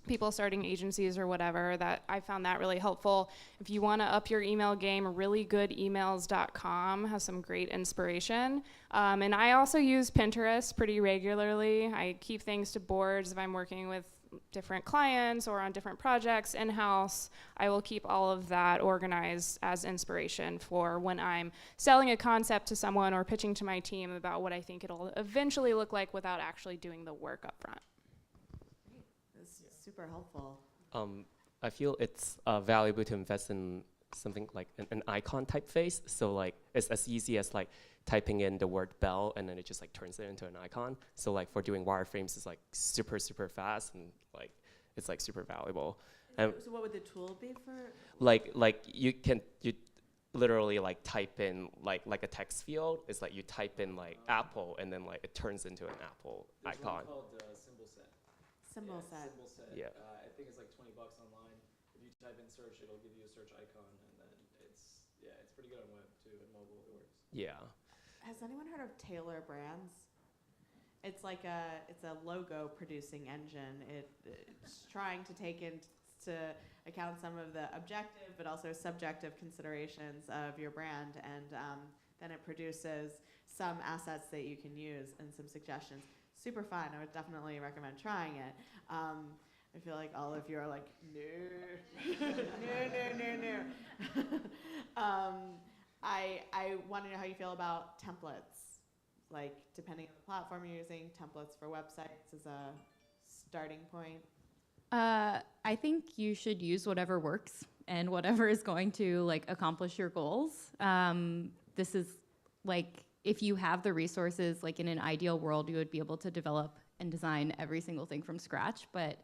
people starting agencies or whatever, that I found that really helpful. If you want to up your email game, reallygoodemails.com has some great inspiration. And I also use Pinterest pretty regularly. I keep things to boards if I'm working with different clients or on different projects in-house. I will keep all of that organized as inspiration for when I'm selling a concept to someone or pitching to my team about what I think it'll eventually look like without actually doing the work up front. Super helpful. I feel it's valuable to invest in something like an icon typeface. So like it's as easy as like typing in the word bell and then it just like turns it into an icon. So like for doing wireframes, it's like super fast and like it's like super valuable. So what would the tool be for? Like you literally like type in like a text field. It's like you type in like Apple and then like it turns into an Apple icon. Called Symbol Set. Symbol set. Symbol Set. Yeah. I think it's like $20 online. If you type in search, it'll give you a search icon, and then it's pretty good on web too, and mobile it works. Yeah. Has anyone heard of Taylor Brands? It's like a logo producing engine. It's trying to take into account some of the objective but also subjective considerations of your brand, and then it produces some assets that you can use and some suggestions. Super fun. I would definitely recommend trying it. I feel like all of you are like, no. I want to know how you feel about templates. Like, depending on the platform you're using, templates for websites is a starting point. I think you should use whatever works and whatever is going to like accomplish your goals. this is like, if you have the resources, like in an ideal world, you would be able to develop and design every single thing from scratch. But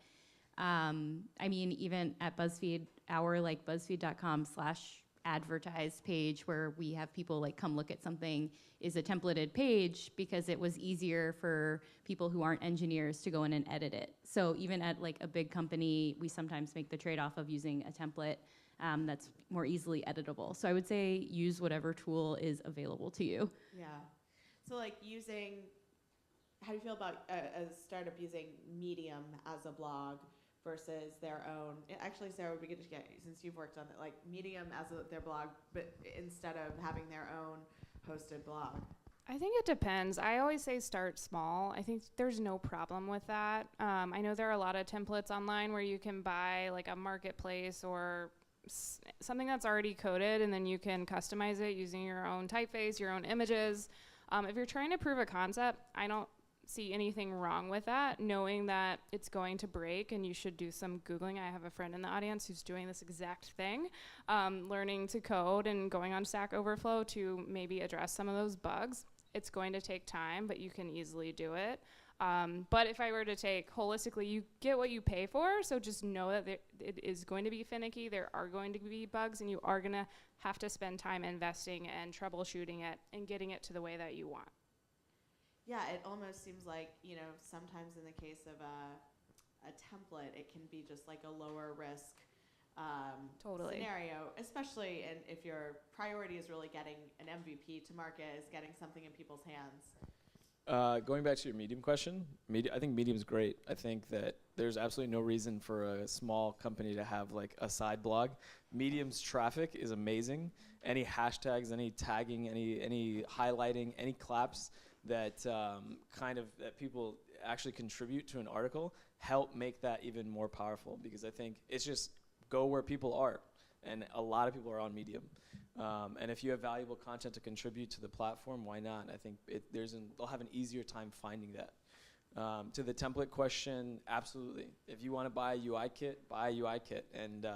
I mean, even at BuzzFeed, our like BuzzFeed.com/advertise page where we have people like come look at something is a templated page because it was easier for people who aren't engineers to go in and edit it. So even at like a big company, we sometimes make the trade-off of using a template that's more easily editable. So I would say use whatever tool is available to you. Yeah. So like how do you feel about a startup using Medium as a blog versus their own? Actually, Sarah, would be good to get, since you've worked on it, like Medium as their blog, but instead of having their own hosted blog. I think it depends. I always say start small. I think there's no problem with that. I know there are a lot of templates online where you can buy like a marketplace or something that's already coded, and then you can customize it using your own typeface, your own images. If you're trying to prove a concept, I don't see anything wrong with that, knowing that it's going to break and you should do some Googling. I have a friend in the audience who's doing this exact thing, learning to code and going on Stack Overflow to maybe address some of those bugs. It's going to take time, but you can easily do it. But if I were to take holistically, you get what you pay for, so just know that it is going to be finicky, there are going to be bugs, and you are going to have to spend time investing and troubleshooting it and getting it to the way that you want. Yeah, it almost seems like, sometimes in the case of a template, it can be just like a lower risk Totally. scenario, especially if your priority is really getting an MVP to market, is getting something in people's hands. Going back to your Medium question, I think Medium's great. I think that there's absolutely no reason for a small company to have like a side blog. Medium's traffic is amazing. Any hashtags, any tagging, any highlighting, any claps that that people actually contribute to an article help make that even more powerful, because I think it's just go where people are. And a lot of people are on Medium. And if you have valuable content to contribute to the platform, why not? I think they'll have an easier time finding that. To the template question, absolutely. If you want to buy a UI kit, buy a UI kit. And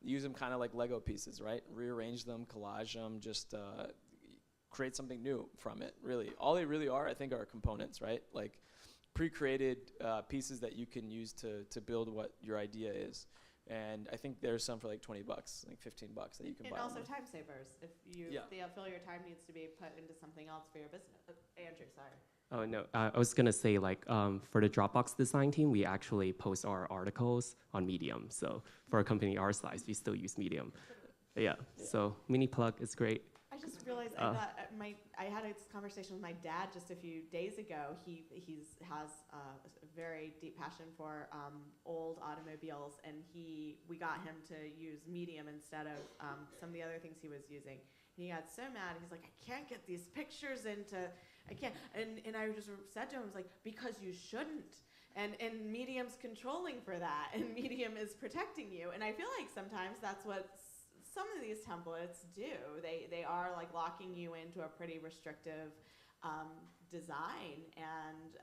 use them kind of like Lego pieces, right? Rearrange them, collage them, just create something new from it, really. All they really are, I think, are components, right? Like pre-created pieces that you can use to build what your idea is. And I think there's some for like $20, like $15 that you can buy. And also online. time savers. If you feel your time needs to be put into something else for your business. Andrew, sorry. Oh, no. I was going to say, for the Dropbox design team, we actually post our articles on Medium. So for a company our size, we still use Medium. Yeah. So mini plug is great. I just realized I had a conversation with my dad just a few days ago. He has a very deep passion for old automobiles, and we got him to use Medium instead of some of the other things he was using. And he got so mad. He's like, I can't get these pictures into. I can't. And I just said to him, I was like, because you shouldn't. And Medium's controlling for that, and Medium is protecting you. And I feel like sometimes that's what some of these templates do. They are like locking you into a pretty restrictive design, and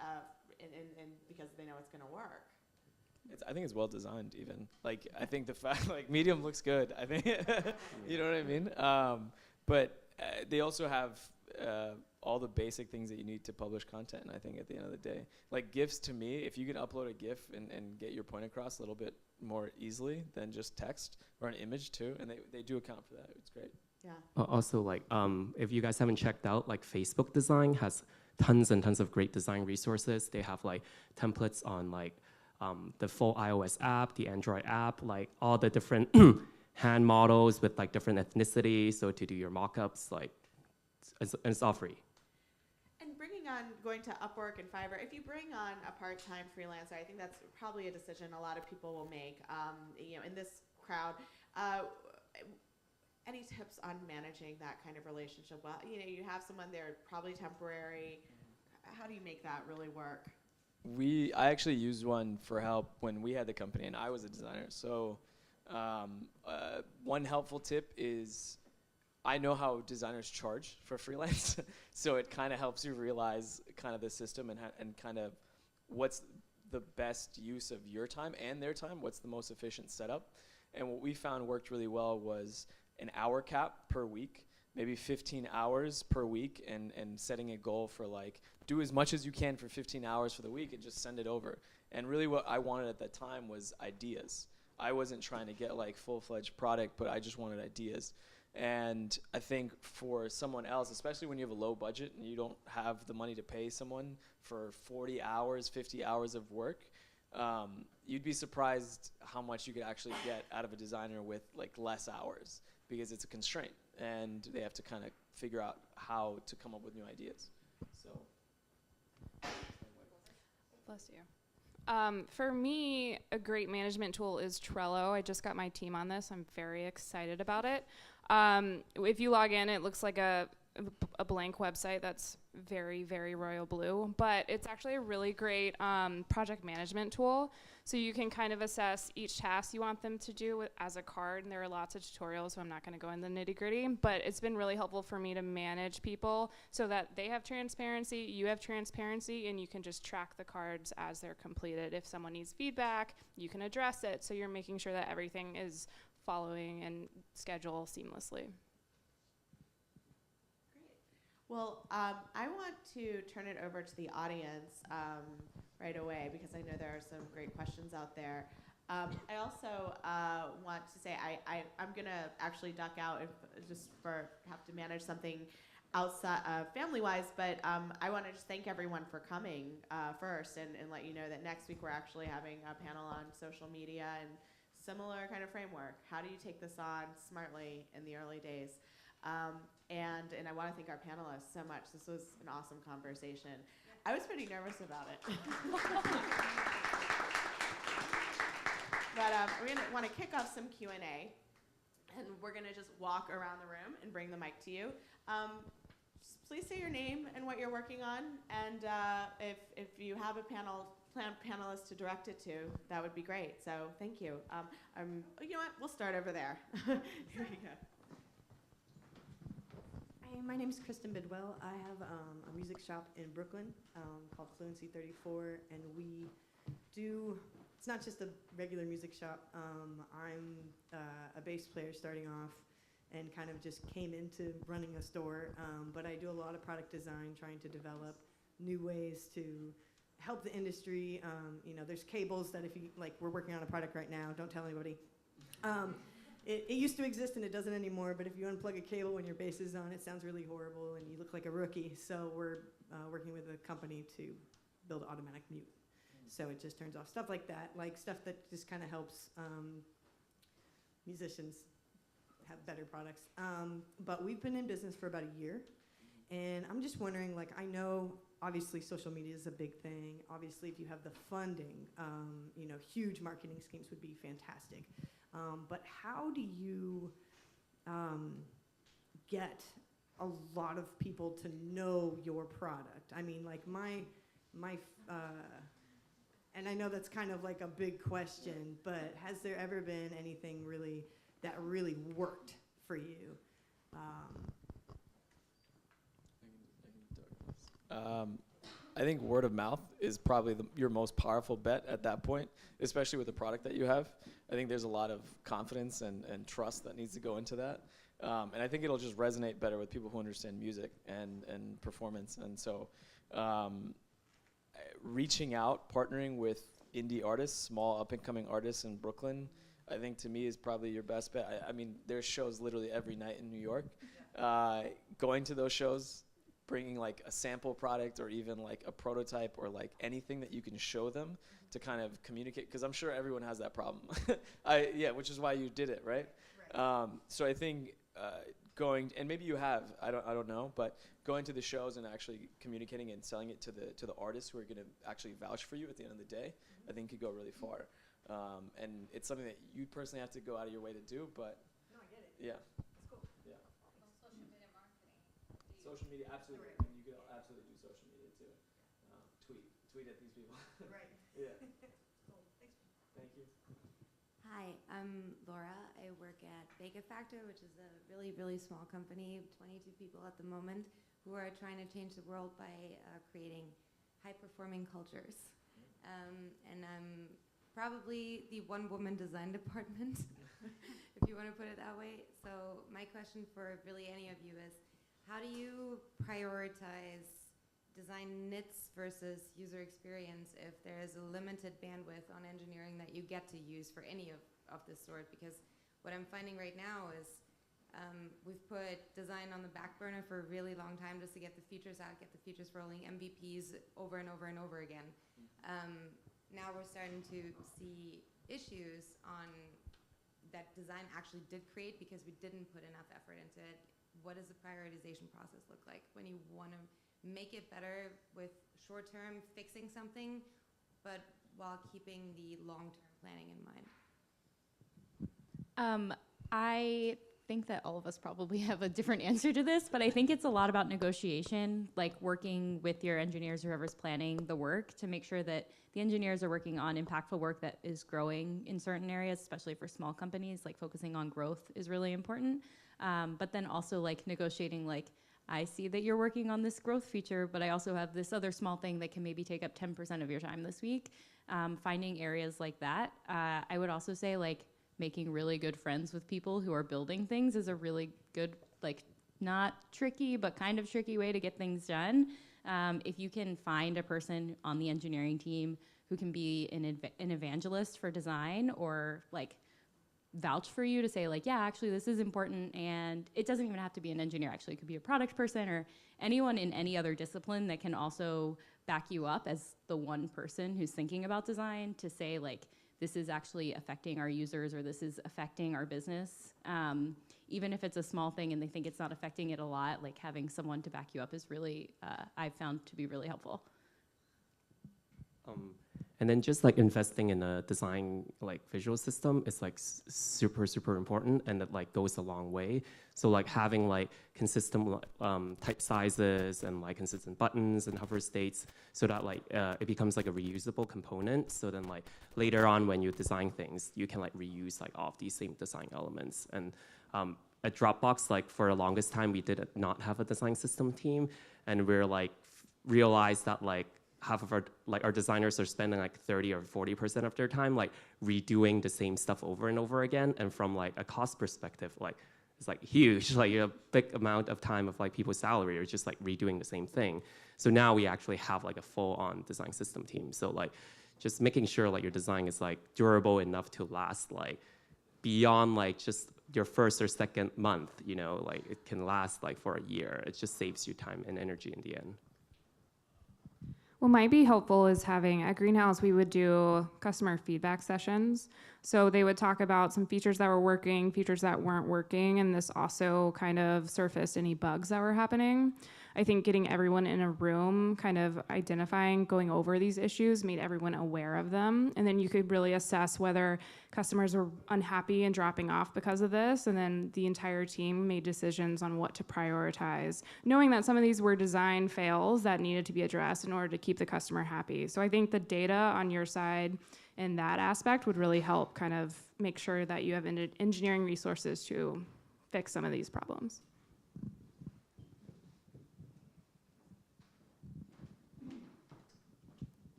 because they know it's going to work. I think it's well designed, even. Like, I think the fact, like, Medium looks good. I think, you know what I mean? But they also have all the basic things that you need to publish content. And I think at the end of the day, like GIFs, to me, if you can upload a GIF and get your point across a little bit more easily than just text, or an image too, and they do account for that. It's great. Yeah. Also, if you guys haven't checked out, Facebook Design has tons and tons of great design resources. They have templates on the full iOS app, the Android app, all the different hand models with different ethnicities. So to do your mock-ups, it's all free. And going to Upwork and Fiverr, if you bring on a part-time freelancer, I think that's probably a decision a lot of people will make. In this crowd, any tips on managing that kind of relationship? Well, you have someone there probably temporary. How do you make that really work? I actually used one for help when we had the company and I was a designer. So one helpful tip is, I know how designers charge for freelance, so it kind of helps you realize kind of the system and kind of what's the best use of your time and their time, what's the most efficient setup. And what we found worked really well was an hour cap per week maybe 15 hours per week and setting a goal for like do as much as you can for 15 hours for the week and just send it over. And really what I wanted at that time was ideas. I wasn't trying to get like full-fledged product, but I just wanted ideas. And I think for someone else, especially when you have a low budget and you don't have the money to pay someone for 40 hours, 50 hours of work, you'd be surprised how much you could actually get out of a designer with like less hours, because it's a constraint and they have to kind of figure out how to come up with new ideas. So. Bless you. For me, a great management tool is Trello. I just got my team on this. I'm very excited about it. If you log in, it looks like a blank website that's very, very royal blue, but it's actually a really great project management tool. So you can kind of assess each task you want them to do as a card, and there are lots of tutorials, so I'm not going to go into the nitty gritty, but it's been really helpful for me to manage people so that they have transparency, you have transparency, and you can just track the cards as they're completed. If someone needs feedback, you can address it, so you're making sure that everything is following and schedule seamlessly. Well, I want to turn it over to the audience right away because I know there are some great questions out there. I also want to say I'm going to actually duck out if, just for have to manage something outside family-wise, but I want to just thank everyone for coming first and let you know that next week we're actually having a panel on social media and similar kind of framework. How do you take this on smartly in the early days? And I want to thank our panelists so much. This was an awesome conversation. I was pretty nervous about it. But we're going to want to kick off some Q&A. And we're going to just walk around the room and bring the mic to you. Please say your name and what you're working on. And if you have a panelist to direct it to, that would be great. So thank you. You know what? We'll start over there. Here we go. Hi, my name is Kristen Bidwell. I have a music shop in Brooklyn called Fluency 34, and we do, it's not just a regular music shop. I'm a bass player starting off and kind of just came into running a store, but I do a lot of product design, trying to develop new ways to help the industry. You know, there's cables that if you, like, we're working on a product right now, don't tell anybody. It used to exist and it doesn't anymore, but if you unplug a cable when your bass is on, it sounds really horrible and you look like a rookie. So we're working with a company to build automatic mute. So it just turns off stuff like that, like stuff that just kind of helps musicians have better products. But we've been in business for about a year. And I'm just wondering, like, I know obviously social media is a big thing. Obviously, if you have the funding, you know, huge marketing schemes would be fantastic. But how do you get a lot of people to know your product? I mean, like and I know that's kind of like a big question, but has there ever been anything really that really worked for you? I think word of mouth is probably your most powerful bet at that point, especially with the product that you have. I think there's a lot of confidence and trust that needs to go into that. And I think it'll just resonate better with people who understand music and performance. And so reaching out, partnering with indie artists, small up-and-coming artists in Brooklyn, I think to me is probably your best bet. I mean, there's shows literally every night in New York. Going to those shows, bringing like a sample product or even like a prototype or like anything that you can show them to kind of communicate, because I'm sure everyone has that problem. Which is why you did it, right? So I think going, and maybe you have, I don't know, but going to the shows and actually communicating and selling it to the artists who are going to actually vouch for you at the end of the day, I think could go really far. And it's something that you personally have to go out of your way to do, but No, I get it. yeah. That's cool. Yeah. Social media marketing. Social media, absolutely. Right. I mean, you could absolutely do social media too. Tweet at these people. Right. Yeah. Cool. Thanks. Thank you. Hi, I'm Laura. I work at Vega Factor, which is a really, really small company, 22 people at the moment, who are trying to change the world by creating high-performing cultures. And I'm probably the one-woman design department. If you you want to put it that way. So my question for really any of you is, how do you prioritize design nits versus user experience if there is a limited bandwidth on engineering that you get to use for any of this sort? Because what I'm finding right now is we've put design on the back burner for a really long time just to get the features out, get the features rolling, MVPs over and over and over again. Now we're starting to see issues on that design actually did create because we didn't put enough effort into it. What does the prioritization process look like when you want to make it better with short-term fixing something, but while keeping the long-term planning in mind? I think that all of us probably have a different answer to this, but I think it's a lot about negotiation, like working with your engineers, whoever's planning the work, to make sure that the engineers are working on impactful work that is growing in certain areas, especially for small companies. Like focusing on growth is really important. But then also like negotiating, like, I see that you're working on this growth feature, but I also have this other small thing that can maybe take up 10% of your time this week. Finding areas like that. I would also say like making really good friends with people who are building things is a really good, like, not tricky, but kind of tricky way to get things done. If you can find a person on the engineering team who can be an evangelist for design, or like vouch for you to say like, yeah, actually this is important, and it doesn't even have to be an engineer, actually it could be a product person or anyone in any other discipline that can also back you up as the one person who's thinking about design, to say like, this is actually affecting our users, or this is affecting our business. Even if it's a small thing and they think it's not affecting it a lot, like having someone to back you up is really, I've found to be really helpful. And then just like investing in a design like visual system is like super, super important, and it like goes a long way. So like having like consistent type sizes and like consistent buttons and hover states, so that like it becomes like a reusable component. So then like later on when you design things, you can like reuse like all of these same design elements. And at Dropbox, like for the longest time, we did not have a design system team, and we're like realized that like half of our designers are spending like 30 or 40% of their time like redoing the same stuff over and over again. And from like a cost perspective, like it's like huge, like a big amount of time of like people's salary are just like redoing the same thing. So now we actually have like a full-on design system team. So like just making sure like your design is like durable enough to last like beyond like just your first or second month, you know, like it can last like for a year. It just saves you time and energy in the end. What might be helpful is having, at Greenhouse, we would do customer feedback sessions. So they would talk about some features that were working, features that weren't working, and this also kind of surfaced any bugs that were happening. I think getting everyone in a room, kind of identifying, going over these issues, made everyone aware of them. And then you could really assess whether customers were unhappy and dropping off because of this. And then the entire team made decisions on what to prioritize, knowing that some of these were design fails that needed to be addressed in order to keep the customer happy. So I think the data on your side in that aspect would really help kind of make sure that you have engineering resources to fix some of these problems.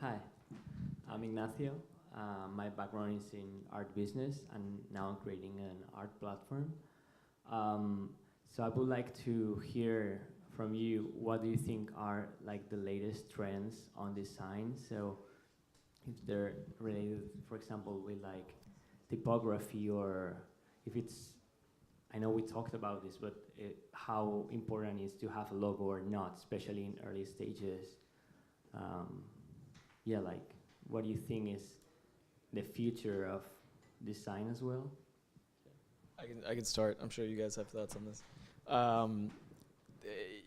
Hi, I'm Ignacio. My background is in art business, and now I'm creating an art platform. So I would like to hear from you, what do you think are like the latest trends on design? So if they're related, for example, with like typography, or if it's, I know we talked about this, but how important it is to have a logo or not, especially in early stages. Yeah, like, what do you think is the future of design as well? I can start. I'm sure you guys have thoughts on this.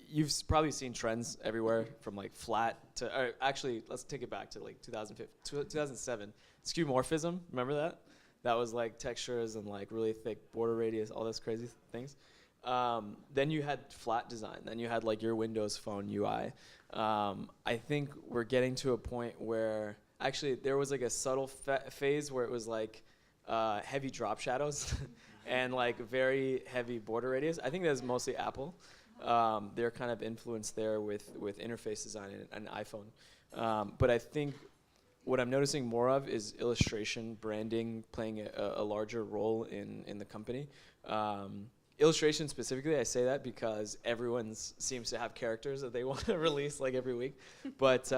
You've probably seen trends everywhere, from like flat to, or actually, let's take it back to like 2007. Skeuomorphism, remember that? That was like textures and like really thick border radius, all those crazy things. Then you had flat design. Then you had like your Windows Phone UI. I think we're getting to a point where actually there was like a subtle phase where it was like heavy drop shadows and like very heavy border radius. I think that's mostly Apple. They're kind of influenced there with interface design and iPhone. But I think what I'm noticing more of is illustration, branding playing a larger role in the company. Illustration specifically, I say that because everyone seems to have characters that they want to release like every week. But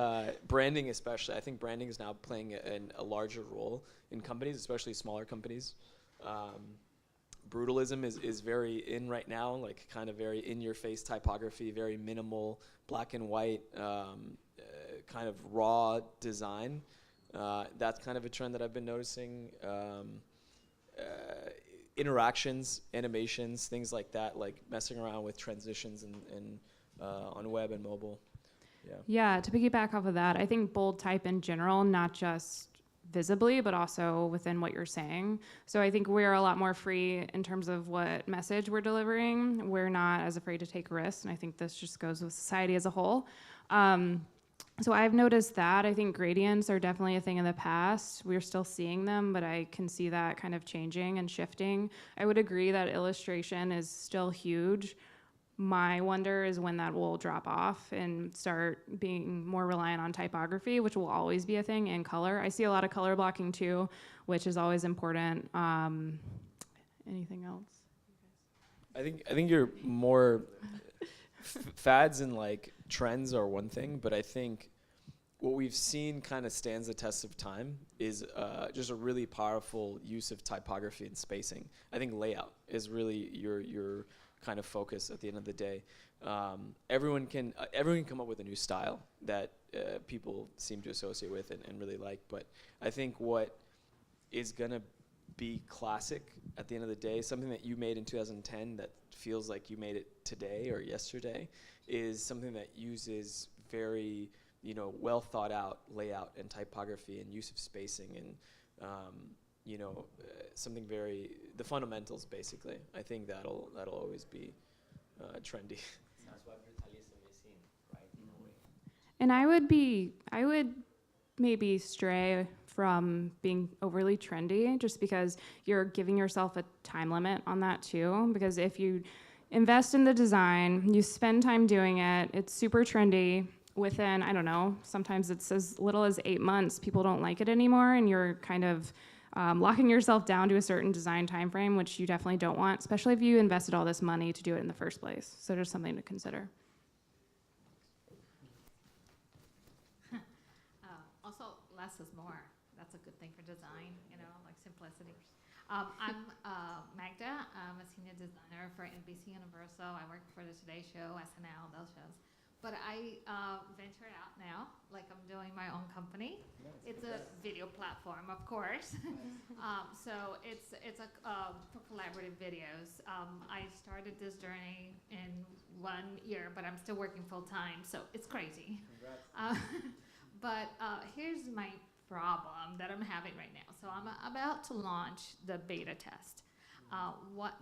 branding especially, I think branding is now playing a larger role in companies, especially smaller companies. Brutalism is very in right now, like kind of very in-your-face typography, very minimal, black and white, kind of raw design. That's kind of a trend that I've been noticing. Interactions, animations, things like that, like messing around with transitions and on web and mobile. Yeah, to piggyback off of that, I think bold type in general, not just visibly, but also within what you're saying. So I think we're a lot more free in terms of what message we're delivering. We're not as afraid to take risks, and I think this just goes with society as a whole. So I've noticed that. I think gradients are definitely a thing in the past. We're still seeing them, but I can see that kind of changing and shifting. I would agree that illustration is still huge. My wonder is when that will drop off and start being more reliant on typography, which will always be a thing, and color. I see a lot of color blocking too, which is always important. Anything else? I think you're more fads and like trends are one thing, but I think what we've seen kind of stands the test of time is just a really powerful use of typography and spacing. I think layout is really your kind of focus at the end of the day. Everyone can come up with a new style that people seem to associate with and really like, but I think what is gonna be classic at the end of the day, something that you made in 2010 that feels like you made it today or yesterday, is something that uses very well thought out layout and typography and use of spacing and something very the fundamentals basically. I think that'll always be trendy. That's what brutalism is in, right? In a way. And I would maybe stray from being overly trendy just because you're giving yourself a time limit on that too. Because if you invest in the design, you spend time doing it, it's super trendy. Within, I don't know, sometimes it's as little as 8 months, people don't like it anymore, and you're kind of locking yourself down to a certain design time frame, which you definitely don't want, especially if you invested all this money to do it in the first place. So just something to consider. Also, less is more. That's a good thing for design, like simplicity. I'm Magda. I'm a senior designer for NBC Universal. I work for the Today Show, SNL, those shows. But I venture out now, like I'm doing my own company. It's a video platform, of course. So it's for collaborative videos. I started this journey in 1 year, but I'm still working full time, so it's crazy. But here's my problem that I'm having right now. So I'm about to launch the beta test.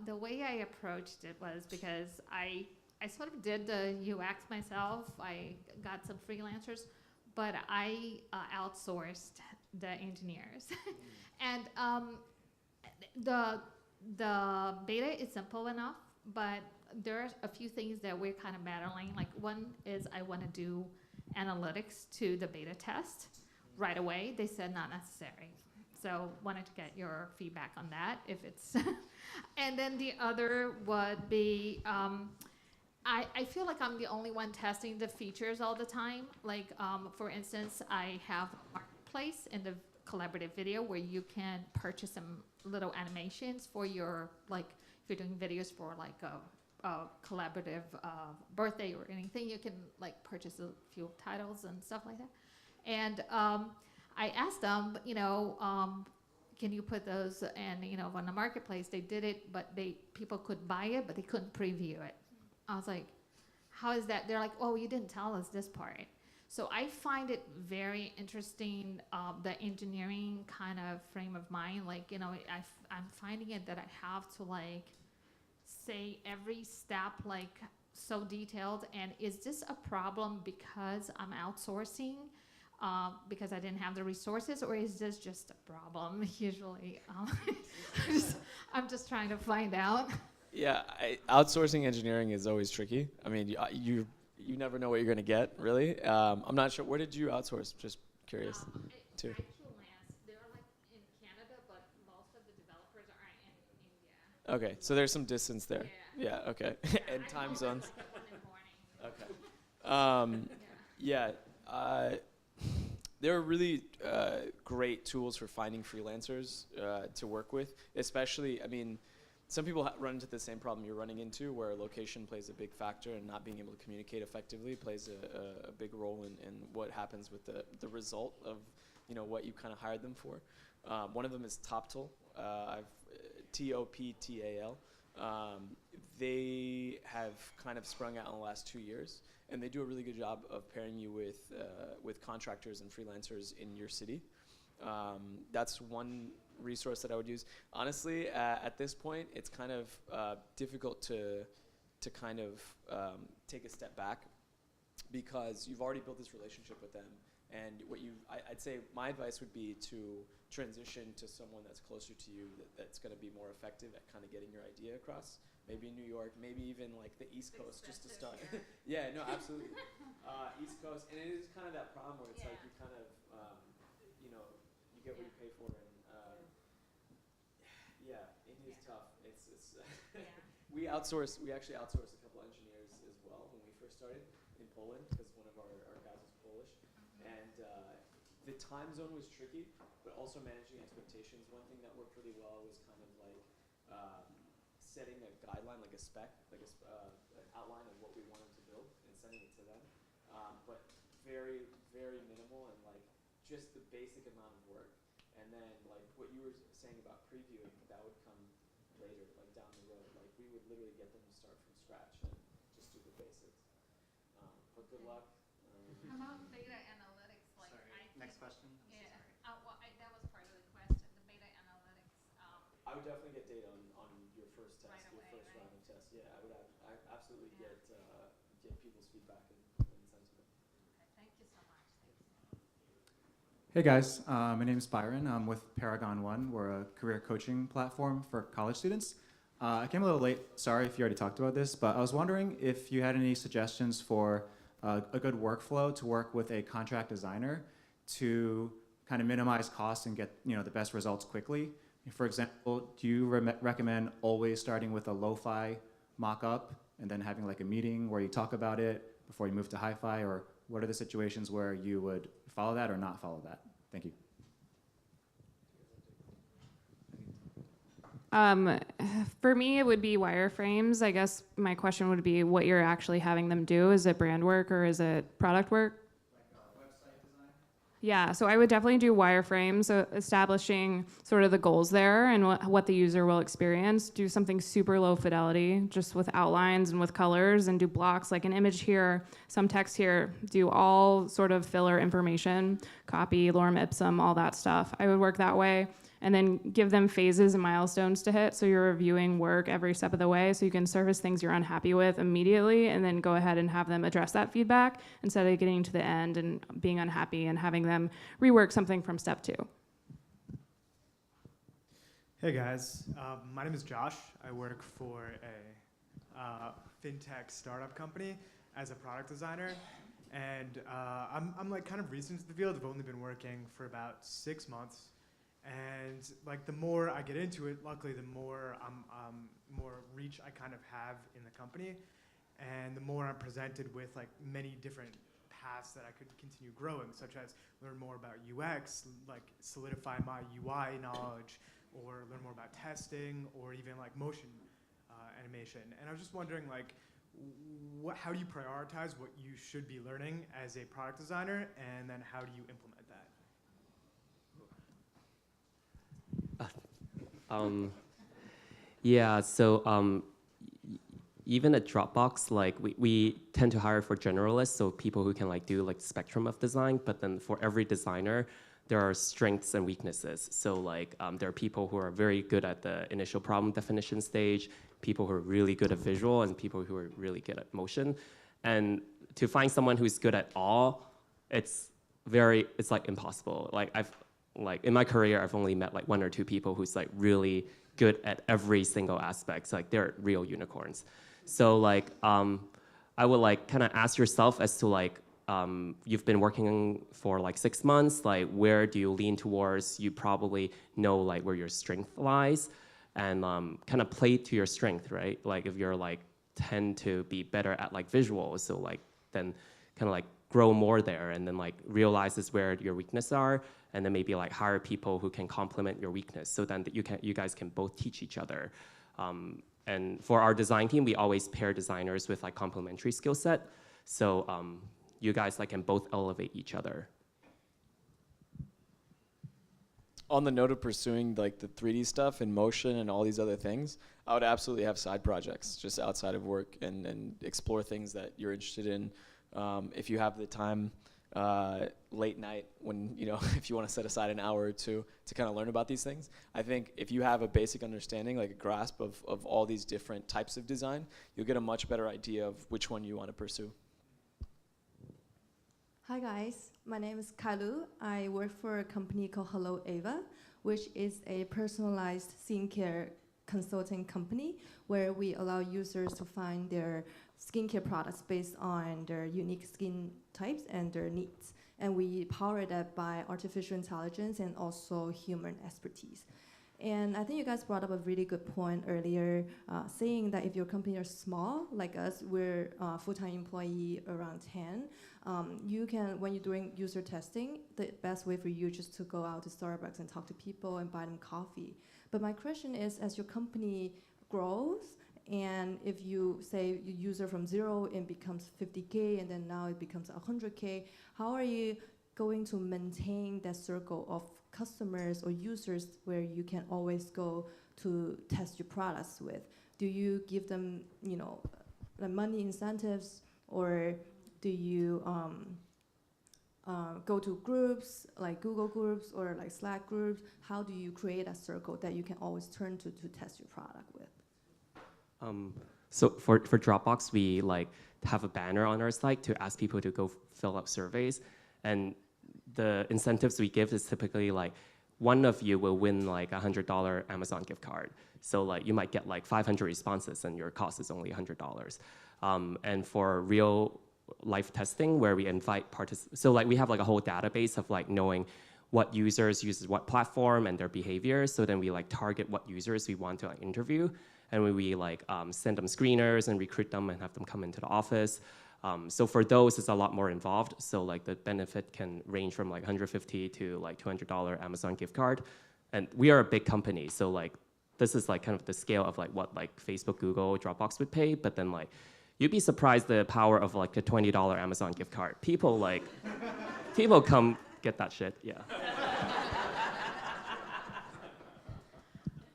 The way I approached it was because I sort of did the UX myself. I got some freelancers, but I outsourced the engineers. And the beta is simple enough, but there's a few things that we're kind of battling. Like one is I want to do analytics to the beta test right away. They said not necessary. So wanted to get your feedback on that if it's, and then the other would be, I feel like I'm the only one testing the features all the time. Like, for instance, I have a marketplace in the collaborative video where you can purchase some little animations for your, like, if you're doing videos for like a collaborative birthday or anything, you can like purchase a few titles and stuff like that. And I asked them, can you put those in, on the marketplace? They did it, but people could buy it, but they couldn't preview it. I was like, how is that? They're like, oh, you didn't tell us this part. So I find it very interesting, the engineering kind of frame of mind. Like, I'm finding it that I have to like say every step like so detailed. And is this a problem because I'm outsourcing? Because I didn't have the resources, or is this just a problem? Usually, I'm just trying to find out. Yeah, outsourcing engineering is always tricky. I mean, you never know what you're going to get, really. I'm not sure. Where did you outsource? Just curious. too. Actual lands, they're like in Canada, but most of the developers are in India. Okay, so there's some distance there. Yeah. Yeah. Okay. And I time woke zones. up like at 1 in the morning. Okay. Yeah. Yeah. There are really great tools for finding freelancers to work with, especially, I mean, some people run into the same problem you're running into, where location plays a big factor, and not being able to communicate effectively plays a big role in what happens with the result of, you know, what you kind of hired them for. One of them is Toptal, Toptal. They have kind of sprung out in the last 2 years, and they do a really good job of pairing you with contractors and freelancers in your city. That's one resource that I would use. Honestly, at this point, it's kind of difficult to kind of take a step back, because you've already built this relationship with them. And I'd say my advice would be to transition to someone that's closer to you, that's going to be more effective at kind of getting your idea across. Maybe New York, maybe even like the East Coast, just to start. Yeah, no, absolutely. East Coast, and it is kind of that problem where it's like you kind of, you know, you get what you pay for, and India's tough. It's we actually outsourced a couple engineers as well when we first started in Poland, because one of our guys is Polish, and the time zone was tricky, but also managing expectations. One thing that worked really well was kind of like setting a guideline, like a spec, like an outline of what we wanted to build, and sending it to them. But very, very minimal, and like just the basic amount of work. And then like what you were saying about previewing, that would come later, like down the road. Like we would literally get them to start from scratch and just do the basics. But good luck. How about data analytics? Like, Next question. Yeah. Well, that was part of the question. The data analytics. I would definitely get data on your first test, Right your away, first right? round of tests. Yeah, I would absolutely Yeah. get people's feedback and send to them. Okay. Thank you so much. Hey guys, my name is Byron. I'm with Paragon One. We're a career coaching platform for college students. I came a little late. Sorry if you already talked about this, but I was wondering if you had any suggestions for a good workflow to work with a contract designer to kind of minimize costs and get the best results quickly. For example, do you recommend always starting with a lo-fi mock-up and then having like a meeting where you talk about it before you move to hi-fi, or what are the situations where you would follow that or not follow that? Thank you. For me, it would be wireframes. I guess my question would be what you're actually having them do. Is it brand work or is it product work? Website design? Yeah, so I would definitely do wireframes, so establishing sort of the goals there and what the user will experience. Do something super low fidelity, just with outlines and with colors, and do blocks like an image here, some text here. Do all sort of filler information, copy, lorem ipsum, all that stuff. I would work that way. And then give them phases and milestones to hit, so you're reviewing work every step of the way, so you can surface things you're unhappy with immediately, and then go ahead and have them address that feedback instead of getting to the end and being unhappy and having them rework something from step 2. Hey guys, my name is Josh. I work for a fintech startup company as a product designer, and I'm like kind of recent to the field. I've only been working for about 6 months. And like the more I get into it, luckily the more more reach I kind of have in the company, and the more I'm presented with like many different paths that I could continue growing, such as learn more about UX, like solidify my UI knowledge, or learn more about testing, or even like motion animation. And I was just wondering, like, how do you prioritize what you should be learning as a product designer, and then how do you implement that? Yeah, so even at Dropbox, like we tend to hire for generalists, so people who can like do like spectrum of design, but then for every designer, there are strengths and weaknesses. So like there are people who are very good at the initial problem definition stage, people who are really good at visual, and people who are really good at motion. And to find someone who's good at all, it's like impossible. Like in my career, I've only met like 1 or 2 people who's like really good at every single aspect. So, like they're real unicorns. So like I would like kind of ask yourself as to like you've been working for like 6 months, like where do you lean towards? You probably know like where your strength lies, and kind of play to your strength, right? Like if you're like tend to be better at like visuals, so like then kind of like grow more there, and then like realizes where your weaknesses are, and then maybe like hire people who can complement your weakness, so then that you guys can both teach each other. And for our design team, we always pair designers with like complementary skill set, so you guys like can both elevate each other. On the note of pursuing like the 3D stuff and motion and all these other things, I would absolutely have side projects just outside of work and explore things that you're interested in. If you have the time late night when, you know, if you want to set aside an hour or two to kind of learn about these things, I think if you have a basic understanding, like a grasp of all these different types of design, you'll get a much better idea of which one you want to pursue. Hi guys, my name is Kailu. I work for a company called Hello Ava, which is a personalized skincare consulting company where we allow users to find their skincare products based on their unique skin types and their needs. And we power that by artificial intelligence and also human expertise. And I think you guys brought up a really good point earlier, saying that if your company is small, like us, we're full-time employee around 10, you can, when you're doing user testing, the best way for you just to go out to Starbucks and talk to people and buy them coffee. But my question is, as your company grows, and if you say you user from 0 and becomes 50K, and then now it becomes 100K, how are you going to maintain that circle of customers or users where you can always go to test your products with? Do you give them, you know, like money incentives, or do you go to groups like Google groups or like Slack groups? How do you create a circle that you can always turn to test your product with? So for Dropbox, we like have a banner on our site to ask people to go fill out surveys, and the incentives we give is typically like one of you will win like $100 Amazon gift card. So like you might get like 500 responses and your cost is only $100. And for real life testing, where we invite participants, so like we have like a whole database of like knowing what users uses what platform and their behavior. So then we like target what users we want to like interview, and we like send them screeners and recruit them and have them come into the office. So for those, it's a lot more involved. So like the benefit can range from like $150 to like $200 Amazon gift card. And we are a big company, so like this is like kind of the scale of like what like Facebook, Google, Dropbox would pay. But then like you'd be surprised the power of like a $20 Amazon gift card. People like people come get that shit. Yeah.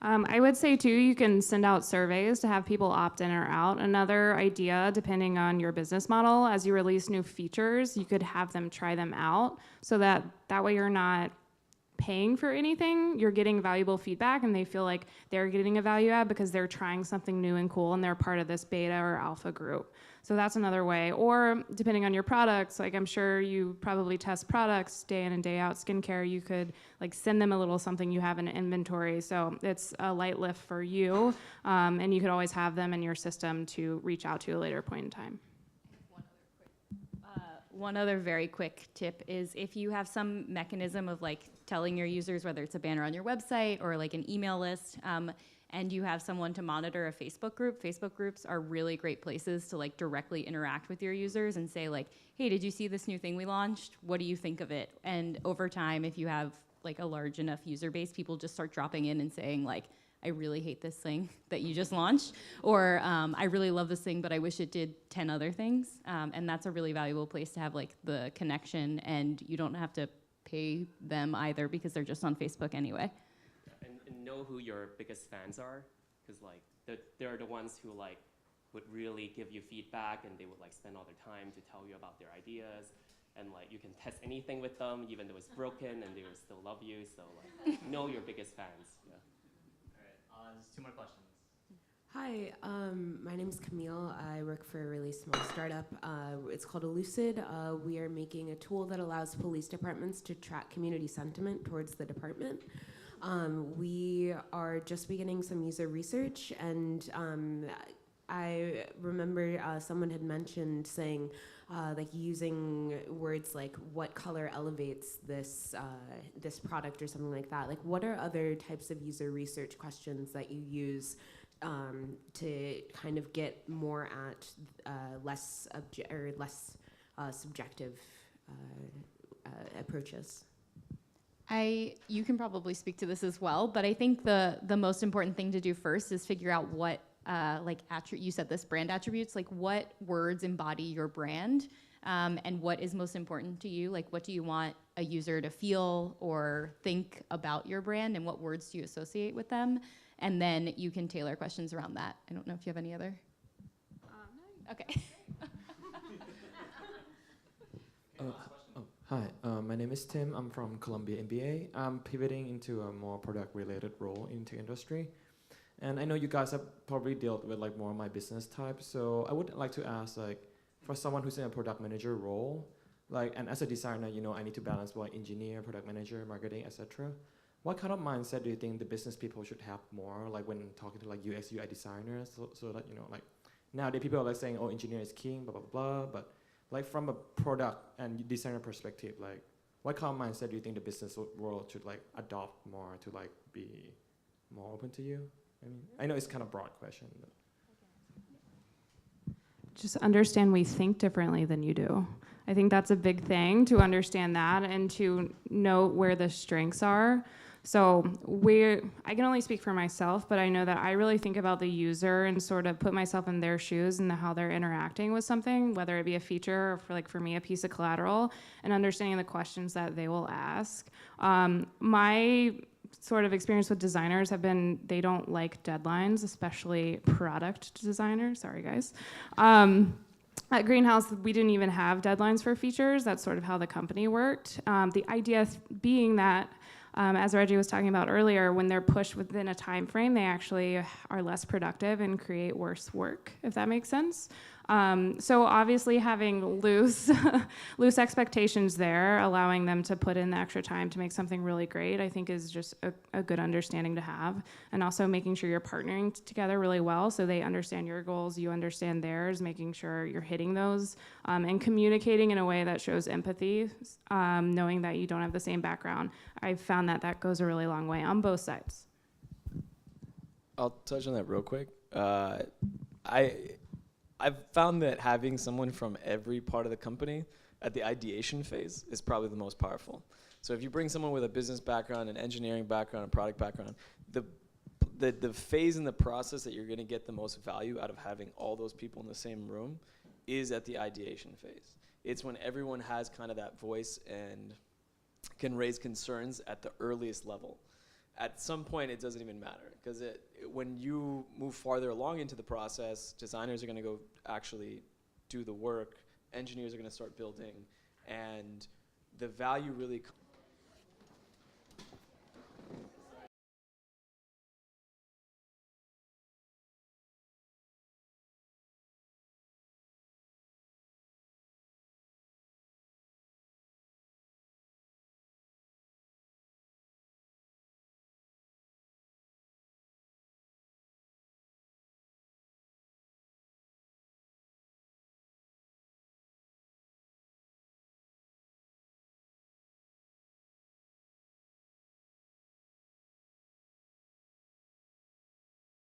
I would say too, you can send out surveys to have people opt in or out. Another idea, depending on your business model, as you release new features, you could have them try them out, so that way you're not paying for anything, you're getting valuable feedback, and they feel like they're getting a value add because they're trying something new and cool and they're part of this beta or alpha group. So that's another way. Or depending on your products, like I'm sure you probably test products day in and day out, skincare, you could like send them a little something you have in inventory. So it's a light lift for you, and you could always have them in your system to reach out to a later point in time. One other very quick tip is if you have some mechanism of like telling your users, whether it's a banner on your website or like an email list, and you have someone to monitor a Facebook group, Facebook groups are really great places to like directly interact with your users and say like, hey, did you see this new thing we launched? What do you think of it? And over time, if you have like a large enough user base, people just start dropping in and saying like, I really hate this thing that you just launched, or I really love this thing, but I wish it did 10 other things. And that's a really valuable place to have like the connection, and you don't have to pay them either because they're just on Facebook anyway. And know who your biggest fans are, because like they're the ones who like would really give you feedback, and they would like spend all their time to tell you about their ideas, and like you can test anything with them even though it's broken, and they will still love you. So like know your biggest fans. Yeah. All right, just 2 more questions. Hi, my name is Camille. I work for a really small startup. It's called Elucid. We are making a tool that allows police departments to track community sentiment towards the department. We are just beginning some user research, and I remember someone had mentioned saying, like using words like "what color elevates this this product" or something like that. Like, what are other types of user research questions that you use to kind of get more at less subjective approaches? You can probably speak to this as well, but I think the most important thing to do first is figure out what you said this, brand attributes, like what words embody your brand, and what is most important to you. Like, what do you want a user to feel or think about your brand, and what words do you associate with them? And then you can tailor questions around that. I don't know if you have any other. No. Okay. Hi, my name is Tim. I'm from Columbia MBA. I'm pivoting into a more product-related role into industry. And I know you guys have probably dealt with like more of my business type. So I would like to ask, like, for someone who's in a product manager role, like, and as a designer, you know, I need to balance like engineer, product manager, marketing, etc. What kind of mindset do you think the business people should have more, like when talking to like UX, UI designers, so that, you know, like nowadays people are like saying, oh, engineer is king, blah, blah, blah, but like from a product and designer perspective, like what kind of mindset do you think the business world should like adopt more to like be more open to you? I mean, I know it's kind of a broad question, but. Just understand we think differently than you do. I think that's a big thing, to understand that and to know where the strengths are. So I can only speak for myself, but I know that I really think about the user and sort of put myself in their shoes and how they're interacting with something, whether it be a feature or for me, a piece of collateral, and understanding the questions that they will ask. My sort of experience with designers have been, they don't like deadlines, especially product designers. Sorry, guys. At Greenhouse, we didn't even have deadlines for features. That's sort of how the company worked. The idea being that, as Reggie was talking about earlier, when they're pushed within a time frame, they actually are less productive and create worse work, if that makes sense. So obviously having loose expectations there, allowing them to put in the extra time to make something really great, I think is just a good understanding to have. And also making sure you're partnering together really well so they understand your goals, you understand theirs, making sure you're hitting those, and communicating in a way that shows empathy, knowing that you don't have the same background. I've found that goes a really long way on both sides. I'll touch on that real quick. I've found that having someone from every part of the company at the ideation phase is probably the most powerful. So if you bring someone with a business background, an engineering background, a product background, the phase in the process that you're going to get the most value out of having all those people in the same room is at the ideation phase. It's when everyone has kind of that voice and can raise concerns at the earliest level. At some point, it doesn't even matter, because when you move farther along into the process, designers are going to go actually do the work, engineers are going to start building, and the value really